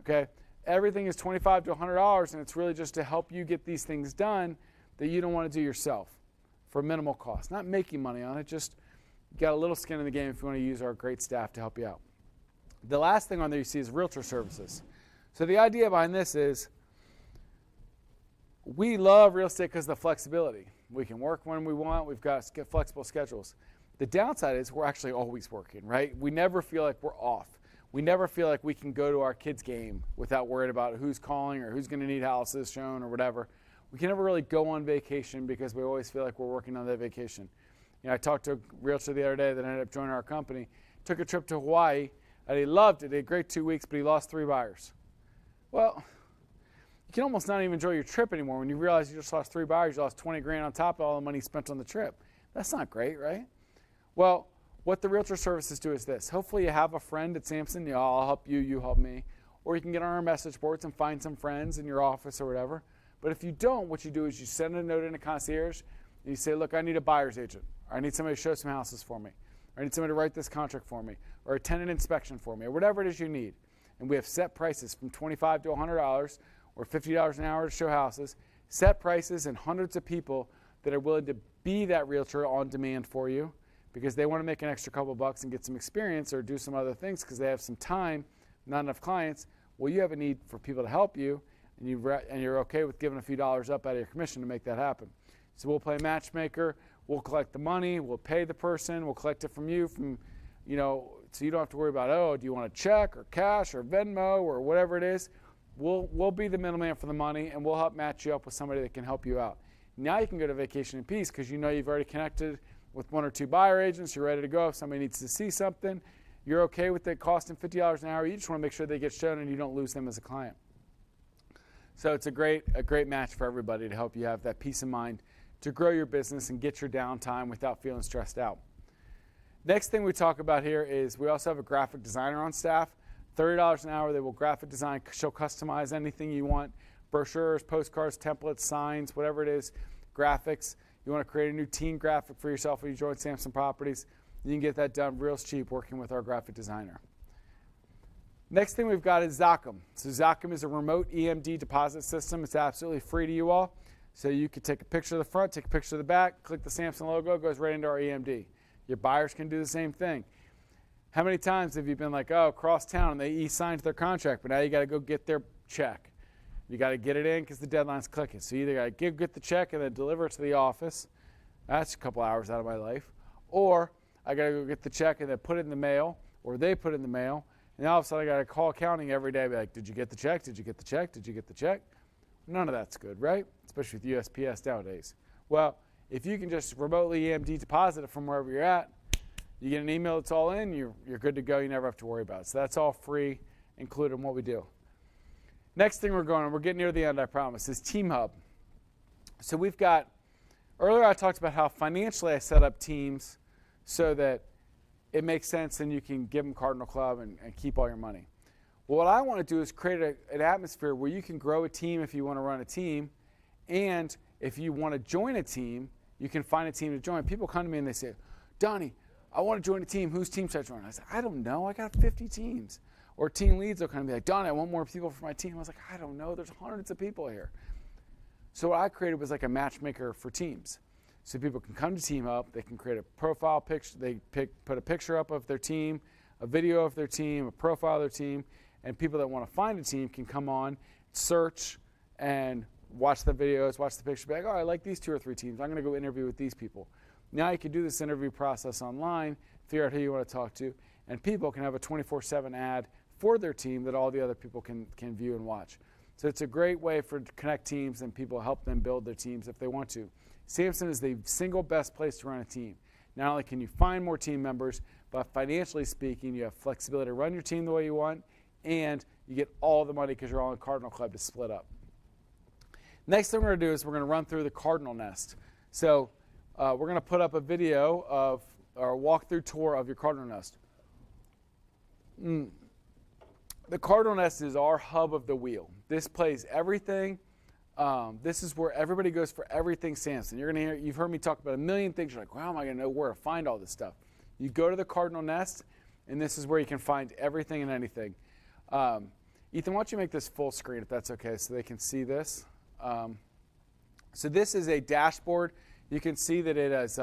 Okay, everything is $25 to $100, and it's really just to help you get these things done that you don't want to do yourself for minimal cost. Not making money on it, just got a little skin in the game if you want to use our great staff to help you out. The last thing on there you see is realtor services. So the idea behind this is we love real estate because of the flexibility. We can work when we want. We've got flexible schedules. The downside is we're actually always working, right? We never feel like we're off. We never feel like we can go to our kids' game without worrying about who's calling or who's going to need houses shown or whatever. We can never really go on vacation because we always feel like we're working on that vacation. You know, I talked to a realtor the other day that ended up joining our company, took a trip to Hawaii, and he loved it. He had a great 2 weeks, but he lost 3 buyers. Well, you can almost not even enjoy your trip anymore when you realize you just lost 3 buyers. You lost 20 grand on top of all the money spent on the trip. That's not great, right? Well, what the realtor services do is this. Hopefully you have a friend at Samson. You know, I'll help you, you help me. Or you can get on our message boards and find some friends in your office or whatever. But if you don't, what you do is you send a note in a concierge and you say, look, I need a buyer's agent. Or I need somebody to show some houses for me. Or I need somebody to write this contract for me. Or a tenant inspection for me. Or whatever it is you need. And we have set prices from $25 to $100 or $50 an hour to show houses. Set prices and hundreds of people that are willing to be that realtor on demand for you because they want to make an extra couple bucks and get some experience or do some other things because they have some time, not enough clients. Well, you have a need for people to help you, and you're okay with giving a few dollars up out of your commission to make that happen. So we'll play matchmaker. We'll collect the money. We'll pay the person. We'll collect it from you, so you don't have to worry about, oh, do you want a check or cash or Venmo or whatever it is. We'll be the middleman for the money, and we'll help match you up with somebody that can help you out. Now you can go to vacation in peace because you know you've already connected with 1 or 2 buyer agents. You're ready to go. If somebody needs to see something, you're okay with it costing $50 an hour. You just want to make sure they get shown and you don't lose them as a client. So it's a great match for everybody to help you have that peace of mind to grow your business and get your downtime without feeling stressed out. Next thing we talk about here is we also have a graphic designer on staff. $30 an hour. They will graphic design. She'll customize anything you want. Brochures, postcards, templates, signs, whatever it is, graphics. You want to create a new teen graphic for yourself when you join Samson Properties, you can get that done real cheap working with our graphic designer. Next thing we've got is Zachem. So Zachem is a remote EMD deposit system. It's absolutely free to you all. So you could take a picture of the front, take a picture of the back, click the Samson logo, it goes right into our EMD. Your buyers can do the same thing. How many times have you been like, oh, across town, and they e-signed their contract, but now you got to go get their check. You got to get it in because the deadline's clicking. So you either got to get the check and then deliver it to the office. That's a couple hours out of my life. Or I got to go get the check and then put it in the mail, or they put it in the mail. And all of a sudden I got to call accounting every day, be like, did you get the check? Did you get the check? Did you get the check? None of that's good, right? Especially with USPS nowadays. Well, if you can just remotely EMD deposit it from wherever you're at, you get an email that's all in, you're good to go. You never have to worry about it. So that's all free, included in what we do. Next thing we're getting near the end, I promise, is Team Hub. So we've got, earlier I talked about how financially I set up teams so that it makes sense and you can give them Cardinal Club and keep all your money. Well, what I want to do is create an atmosphere where you can grow a team if you want to run a team, and if you want to join a team, you can find a team to join. People come to me and they say, Donny, I want to join a team. Whose team should I join? I said, I don't know. I got 50 teams. Or team leads will come and be like, Donny, I want more people for my team. I was like, I don't know. There's hundreds of people here. So what I created was like a matchmaker for teams. So people can come to Team Hub. They can create a profile picture. They put a picture up of their team, a video of their team, a profile of their team, and people that want to find a team can come on, search, and watch the videos, watch the pictures, be like, oh, I like these 2 or 3 teams. I'm going to go interview with these people. Now you can do this interview process online, figure out who you want to talk to, and people can have a 24/7 ad for their team that all the other people can view and watch. So it's a great way to connect teams and people help them build their teams if they want to. Samson is the single best place to run a team. Not only can you find more team members, but financially speaking, you have flexibility to run your team the way you want, and you get all the money because you're all in Cardinal Club to split up. Next thing we're going to do is we're going to run through the Cardinal Nest. So we're going to put up a video of our walkthrough tour of your Cardinal Nest. The Cardinal Nest is our hub of the wheel. This plays everything. This is where everybody goes for everything Samson. You've heard me talk about a million things. You're like, wow, am I going to know where to find all this stuff? You go to the Cardinal Nest, and this is where you can find everything and anything. Ethan, why don't you make this full screen if that's okay so they can see this. So this is a dashboard. You can see that it has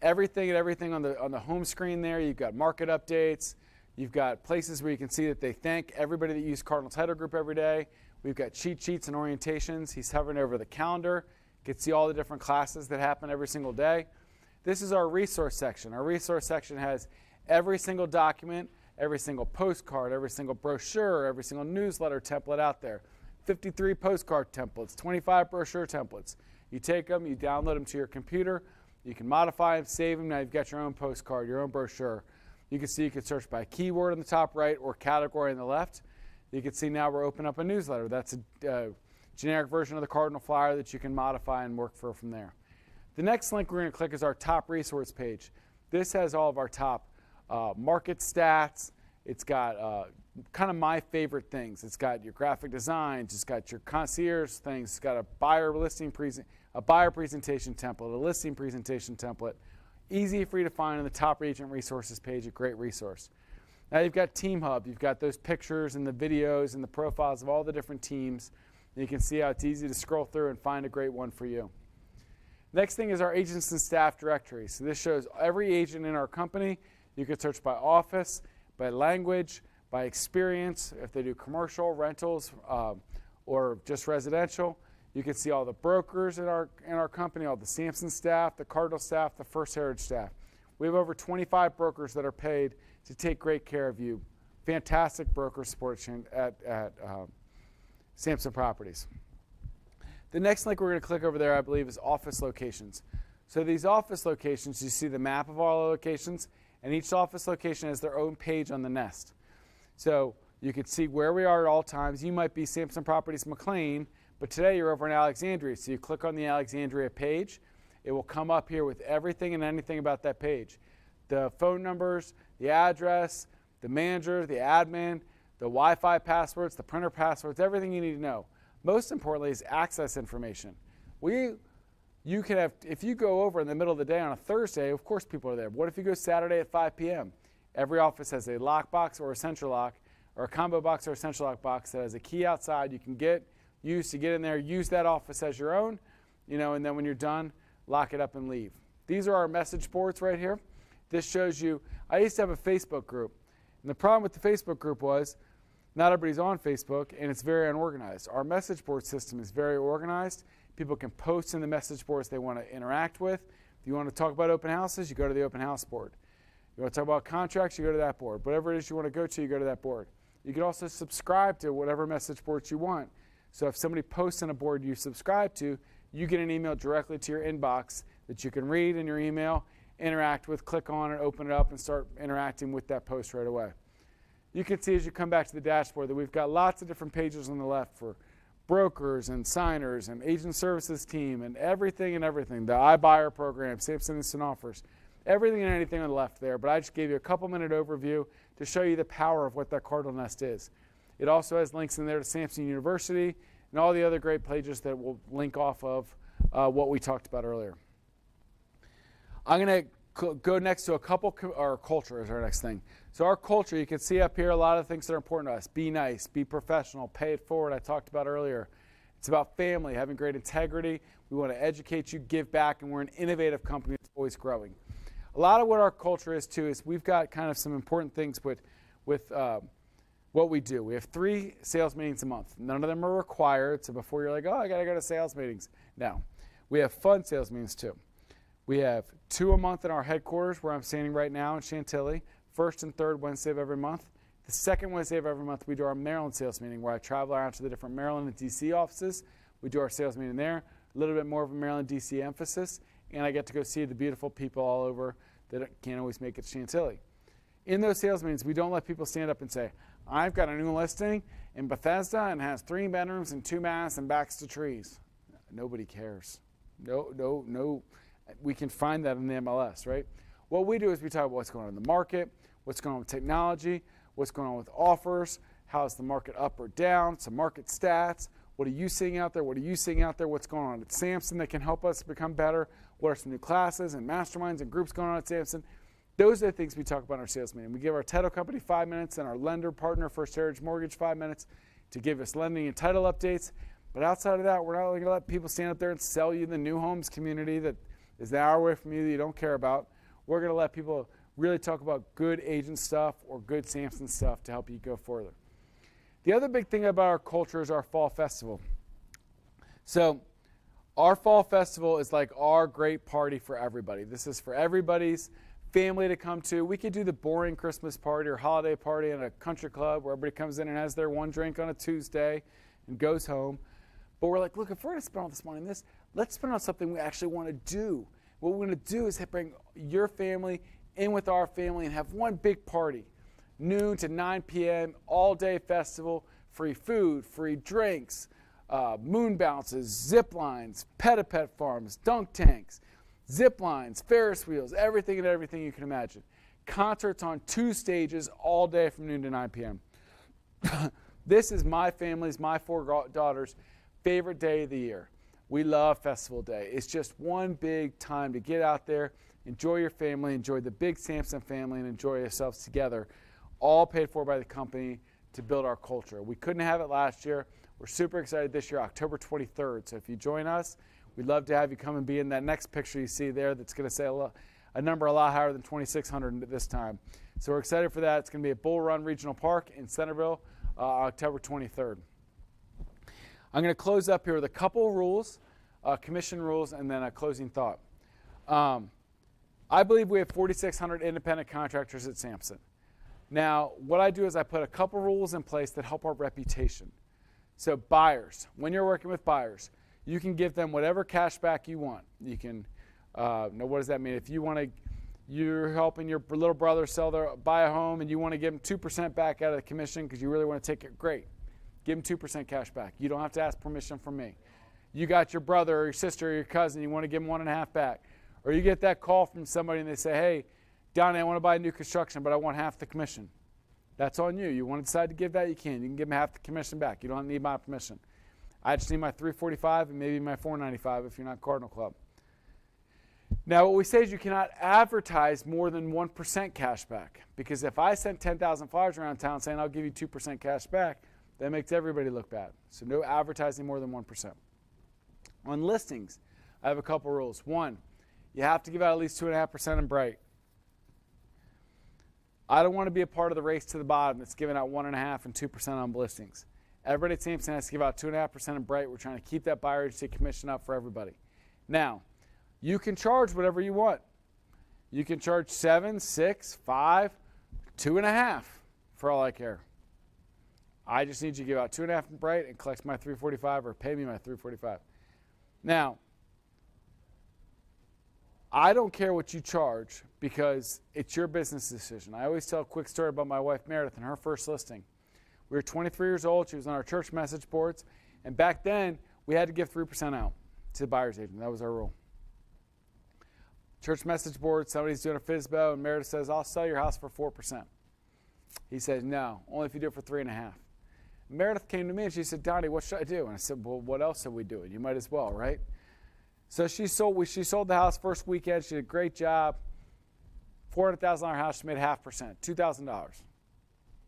everything on the home screen there. You've got market updates. You've got places where you can see that they thank everybody that used Cardinal Title Group every day. We've got cheat sheets and orientations. He's hovering over the calendar. You can see all the different classes that happen every single day. This is our resource section. Our resource section has every single document, every single postcard, every single brochure, every single newsletter template out there. 53 postcard templates, 25 brochure templates. You take them, you download them to your computer. You can modify them, save them. Now you've got your own postcard, your own brochure. You can see you can search by keyword on the top right or category on the left. You can see now we're opening up a newsletter. That's a generic version of the Cardinal Flyer that you can modify and work from there. The next link we're going to click is our top resource page. This has all of our top market stats. It's got kind of my favorite things. It's got your graphic designs. It's got your concierge things. It's got a buyer presentation template, a listing presentation template. Easy for you to find on the top agent resources page, a great resource. Now you've got Team Hub. You've got those pictures and the videos and the profiles of all the different teams. And you can see how it's easy to scroll through and find a great one for you. Next thing is our agents and staff directory. So this shows every agent in our company. You can search by office, by language, by experience, if they do commercial, rentals, or just residential. You can see all the brokers in our company, all the Samson staff, the Cardinal staff, the First Heritage staff. We have over 25 brokers that are paid to take great care of you. Fantastic broker support at Samson Properties. The next link we're going to click over there, I believe, is office locations. So these office locations, you see the map of all the locations, and each office location has their own page on the Nest. So you can see where we are at all times. You might be Samson Properties McLean, but today you're over in Alexandria. So you click on the Alexandria page. It will come up here with everything and anything about that page. The phone numbers, the address, the manager, the admin, the Wi-Fi passwords, the printer passwords, everything you need to know. Most importantly is access information. You can have, if you go over in the middle of the day on a Thursday, of course people are there. What if you go Saturday at 5 p.m.? Every office has a lockbox or a central lock, or a combo box or a central lock box that has a key outside you can use to get in there, use that office as your own, and then when you're done, lock it up and leave. These are our message boards right here. This shows you, I used to have a Facebook group. And the problem with the Facebook group was not everybody's on Facebook and it's very unorganized. Our message board system is very organized. People can post in the message boards they want to interact with. If you want to talk about open houses, you go to the open house board. You want to talk about contracts, you go to that board. Whatever it is you want to go to, you go to that board. You can also subscribe to whatever message boards you want. So if somebody posts on a board you subscribe to, you get an email directly to your inbox that you can read in your email, interact with, click on it, open it up, and start interacting with that post right away. You can see as you come back to the dashboard that we've got lots of different pages on the left for brokers and signers and agent services team and everything. The iBuyer program, Samson Instant Offers, everything and anything on the left there. But I just gave you a couple-minute overview to show you the power of what that Cardinal Nest is. It also has links in there to Samson University and all the other great pages that will link off of what we talked about earlier. I'm going to go next to our culture is our next thing. So our culture, you can see up here a lot of things that are important to us. Be nice, be professional, pay it forward, I talked about earlier. It's about family, having great integrity. We want to educate you, give back, and we're an innovative company that's always growing. A lot of what our culture is, too, is we've got kind of some important things with what we do. We have 3 sales meetings a month. None of them are required, so before you're like, oh, I got to go to sales meetings. No. We have fun sales meetings, too. We have 2 a month in our headquarters where I'm standing right now in Chantilly, first and third Wednesday of every month. The second Wednesday of every month, we do our Maryland sales meeting where I travel around to the different Maryland and D.C. offices. We do our sales meeting there, a little bit more of a Maryland, D.C. emphasis, and I get to go see the beautiful people all over that can't always make it to Chantilly. In those sales meetings, we don't let people stand up and say, I've got a new listing in Bethesda and has 3 bedrooms and 2 baths and backs to trees. Nobody cares. No. We can find that in the MLS, right? What we do is we talk about what's going on in the market, what's going on with technology, what's going on with offers, how's the market up or down, some market stats, what are you seeing out there, what's going on at Samson that can help us become better, what are some new classes and masterminds and groups going on at Samson. Those are the things we talk about in our sales meeting. We give our title company 5 minutes and our lender partner, First Heritage Mortgage, 5 minutes to give us lending and title updates. But outside of that, we're not going to let people stand up there and sell you the new homes community that is an hour away from you that you don't care about. We're going to let people really talk about good agent stuff or good Samson stuff to help you go further. The other big thing about our culture is our fall festival. So our fall festival is like our great party for everybody. This is for everybody's family to come to. We could do the boring Christmas party or holiday party in a country club where everybody comes in and has their one drink on a Tuesday and goes home. But we're like, look, if we're going to spend all this money on this, let's spend on something we actually want to do. What we're going to do is bring your family in with our family and have one big party. Noon to 9 p.m., all-day festival, free food, free drinks, moon bounces, zip lines, pet-a-pet farms, dunk tanks, zip lines, Ferris wheels, everything you can imagine. Concerts on 2 stages all day from noon to 9 p.m. This is my family's, my 4 daughters' favorite day of the year. We love Festival Day. It's just one big time to get out there, enjoy your family, enjoy the big Samson family, and enjoy yourselves together, all paid for by the company to build our culture. We couldn't have it last year. We're super excited this year, October 23rd. So if you join us, we'd love to have you come and be in that next picture you see there that's going to say a number a lot higher than 2,600 this time. So we're excited for that. It's going to be at Bull Run Regional Park in Centerville, October 23rd. I'm going to close up here with a couple rules, commission rules, and then a closing thought. I believe we have 4,600 independent contractors at Samson. Now, what I do is I put a couple rules in place that help our reputation. So buyers, when you're working with buyers, you can give them whatever cash back you want. You can, now what does that mean? If you're helping your little brother buy a home and you want to give them 2% back out of the commission because you really want to take it, great. Give them 2% cash back. You don't have to ask permission from me. You got your brother or your sister or your cousin, you want to give them 1.5 back. Or you get that call from somebody and they say, hey, Donny, I want to buy new construction, but I want half the commission. That's on you. You want to decide to give that, you can. You can give them half the commission back. You don't need my permission. I just need my $345 and maybe my $495 if you're not Cardinal Club. Now, what we say is you cannot advertise more than 1% cash back. Because if I send 10,000 flyers around town saying I'll give you 2% cash back, that makes everybody look bad. So no advertising more than 1%. On listings, I have a couple rules. One, you have to give out at least 2.5% in Bright. I don't want to be a part of the race to the bottom that's giving out 1.5% and 2% on listings. Everybody at Samson has to give out 2.5% in Bright. We're trying to keep that buyer agency commission up for everybody. Now, you can charge whatever you want. You can charge 7, 6, 5, 2.5 for all I care. I just need you to give out 2.5 in Bright and collect my $345 or pay me my $345. Now, I don't care what you charge because it's your business decision. I always tell a quick story about my wife Meredith and her first listing. We were 23 years old. She was on our church message boards. And back then, we had to give 3% out to the buyer's agent. That was our rule. Church message board, somebody's doing a FSBO, and Meredith says, I'll sell your house for 4%. He says, no, only if you do it for 3.5%. Meredith came to me and she said, Donny, what should I do? And I said, well, what else are we doing? You might as well, right? So she sold the house first weekend. She did a great job. $400,000 house, she made 0.5%, $2,000.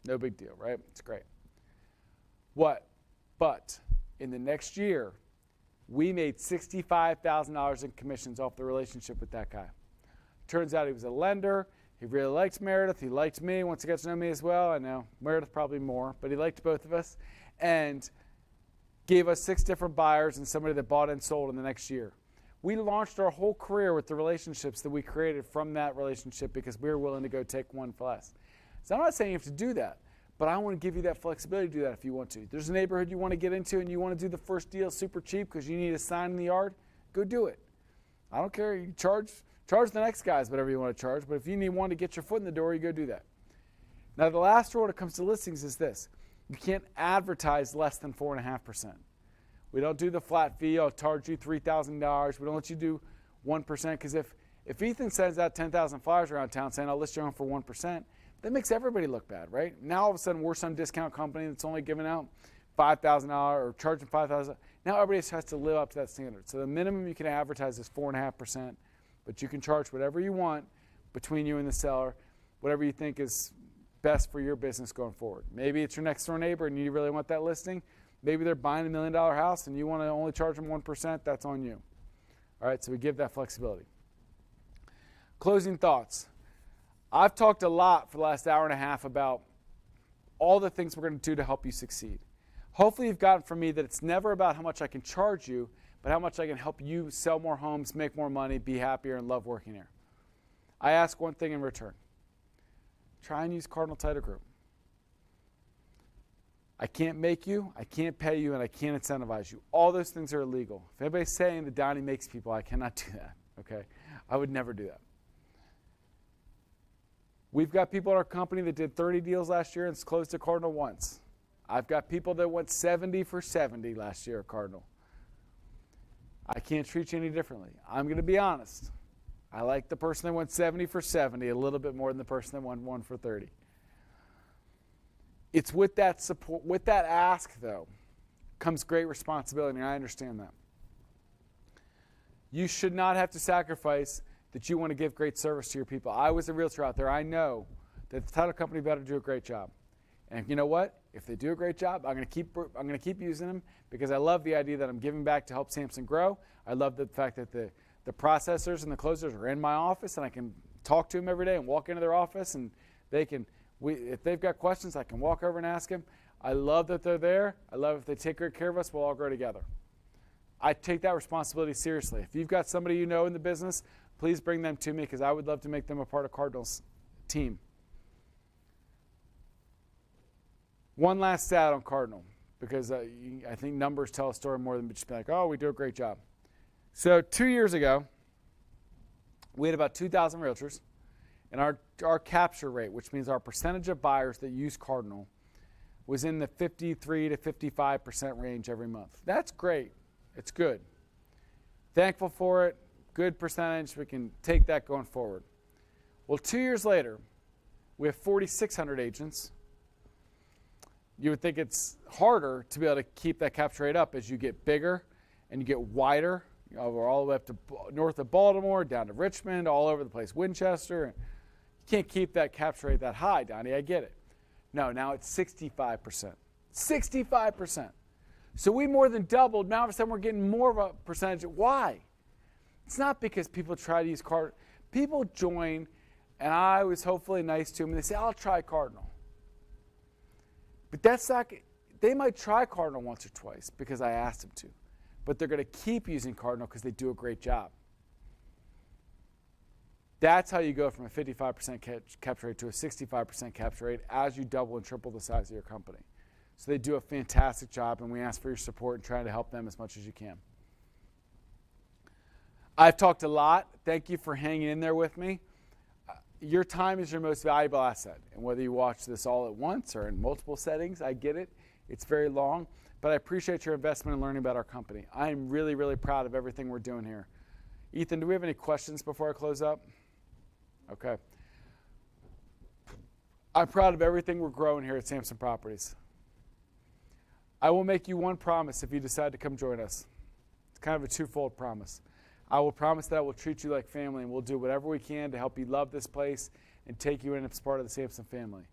No big deal, right? It's great. What? But in the next year, we made $65,000 in commissions off the relationship with that guy. Turns out he was a lender. He really liked Meredith. He liked me. Once he got to know me as well, I know Meredith probably more, but he liked both of us, and gave us 6 different buyers and somebody that bought and sold in the next year. We launched our whole career with the relationships that we created from that relationship because we were willing to go take one for less. So I'm not saying you have to do that, but I want to give you that flexibility to do that if you want to. There's a neighborhood you want to get into and you want to do the first deal super cheap because you need a sign in the yard, go do it. I don't care. You charge the next guys whatever you want to charge, but if you need one to get your foot in the door, you go do that. Now, the last rule when it comes to listings is this. You can't advertise less than 4.5%. We don't do the flat fee. I'll charge you $3,000. We don't let you do 1% because if Ethan sends out 10,000 flyers around town saying, I'll list your home for 1%, that makes everybody look bad, right? Now, all of a sudden, we're some discount company that's only giving out $5,000 or charging $5,000. Now, everybody has to live up to that standard. So the minimum you can advertise is 4.5%, but you can charge whatever you want between you and the seller, whatever you think is best for your business going forward. Maybe it's your next door neighbor and you really want that listing. Maybe they're buying $1 million house and you want to only charge them 1%. That's on you. All right, so we give that flexibility. Closing thoughts. I've talked a lot for the last hour and a half about all the things we're going to do to help you succeed. Hopefully you've gotten from me that it's never about how much I can charge you, but how much I can help you sell more homes, make more money, be happier, and love working here. I ask one thing in return. Try and use Cardinal Title Group. I can't make you, I can't pay you, and I can't incentivize you. All those things are illegal. If anybody's saying that Donny makes people, I cannot do that, okay? I would never do that. We've got people in our company that did 30 deals last year and closed a Cardinal once. I've got people that went 70 for 70 last year at Cardinal. I can't treat you any differently. I'm going to be honest. I like the person that went 70 for 70 a little bit more than the person that went 1 for 30. It's with that support, with that ask, though, comes great responsibility, and I understand that. You should not have to sacrifice that you want to give great service to your people. I was a realtor out there. I know that the title company better do a great job. And you know what? If they do a great job, I'm going to keep using them because I love the idea that I'm giving back to help Samson grow. I love the fact that the processors and the closers are in my office and I can talk to them every day and walk into their office and they can, if they've got questions, I can walk over and ask them. I love that they're there. I love if they take great care of us, we'll all grow together. I take that responsibility seriously. If you've got somebody you know in the business, please bring them to me because I would love to make them a part of Cardinal's team. One last stat on Cardinal, because I think numbers tell a story more than just be like, oh, we do a great job. So 2 years ago, we had about 2,000 realtors, and our capture rate, which means our percentage of buyers that use Cardinal, was in the 53 to 55% range every month. That's great. It's good. Thankful for it. Good percentage. We can take that going forward. Well, 2 years later, we have 4,600 agents. You would think it's harder to be able to keep that capture rate up as you get bigger and you get wider. We're all the way up to north of Baltimore, down to Richmond, all over the place, Winchester. You can't keep that capture rate that high, Donny. I get it. No, now it's 65%. 65%. So we more than doubled. Now all of a sudden we're getting more of a percentage. Why? It's not because people try to use Cardinal. People join, and I was hopefully nice to them, and they say, I'll try Cardinal. But that's not, they might try Cardinal once or twice because I asked them to. But they're going to keep using Cardinal because they do a great job. That's how you go from a 55% capture rate to a 65% capture rate as you double and triple the size of your company. So they do a fantastic job, and we ask for your support in trying to help them as much as you can. I've talked a lot. Thank you for hanging in there with me. Your time is your most valuable asset, and whether you watch this all at once or in multiple settings, I get it. It's very long, but I appreciate your investment in learning about our company. I am really, really proud of everything we're doing here. Ethan, do we have any questions before I close up? Okay. I'm proud of everything we're growing here at Samson Properties. I will make you one promise if you decide to come join us. It's kind of a twofold promise. I will promise that I will treat you like family, and we'll do whatever we can to help you love this place and take you in as part of the Samson family.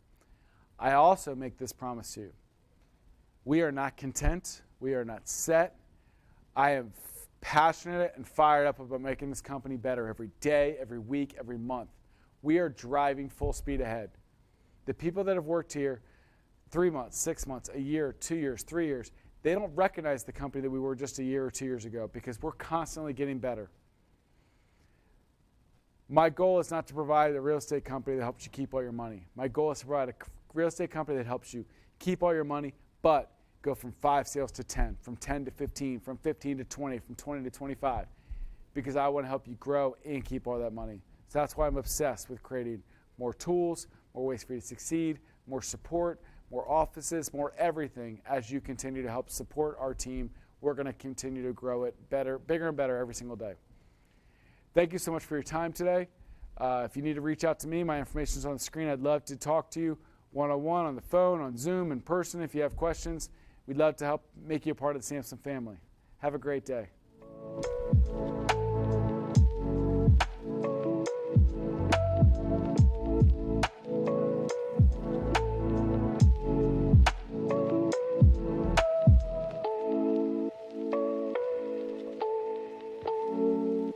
I also make this promise to you. We are not content. We are not set. I am passionate and fired up about making this company better every day, every week, every month. We are driving full speed ahead. The people that have worked here 3 months, 6 months, a year, 2 years, 3 years, they don't recognize the company that we were just a year or 2 years ago because we're constantly getting better. My goal is not to provide a real estate company that helps you keep all your money. My goal is to provide a real estate company that helps you keep all your money, but go from 5 sales to 10, from 10 to 15, from 15 to 20, from 20 to 25, because I want to help you grow and keep all that money. So that's why I'm obsessed with creating more tools, more ways for you to succeed, more support, more offices, more everything. As you continue to help support our team, we're going to continue to grow it better, bigger and better every single day. Thank you so much for your time today. If you need to reach out to me, my information is on the screen. I'd love to talk to you one-on-one, on the phone, on Zoom, in person if you have questions. We'd love to help make you a part of the Samson family. Have a great day.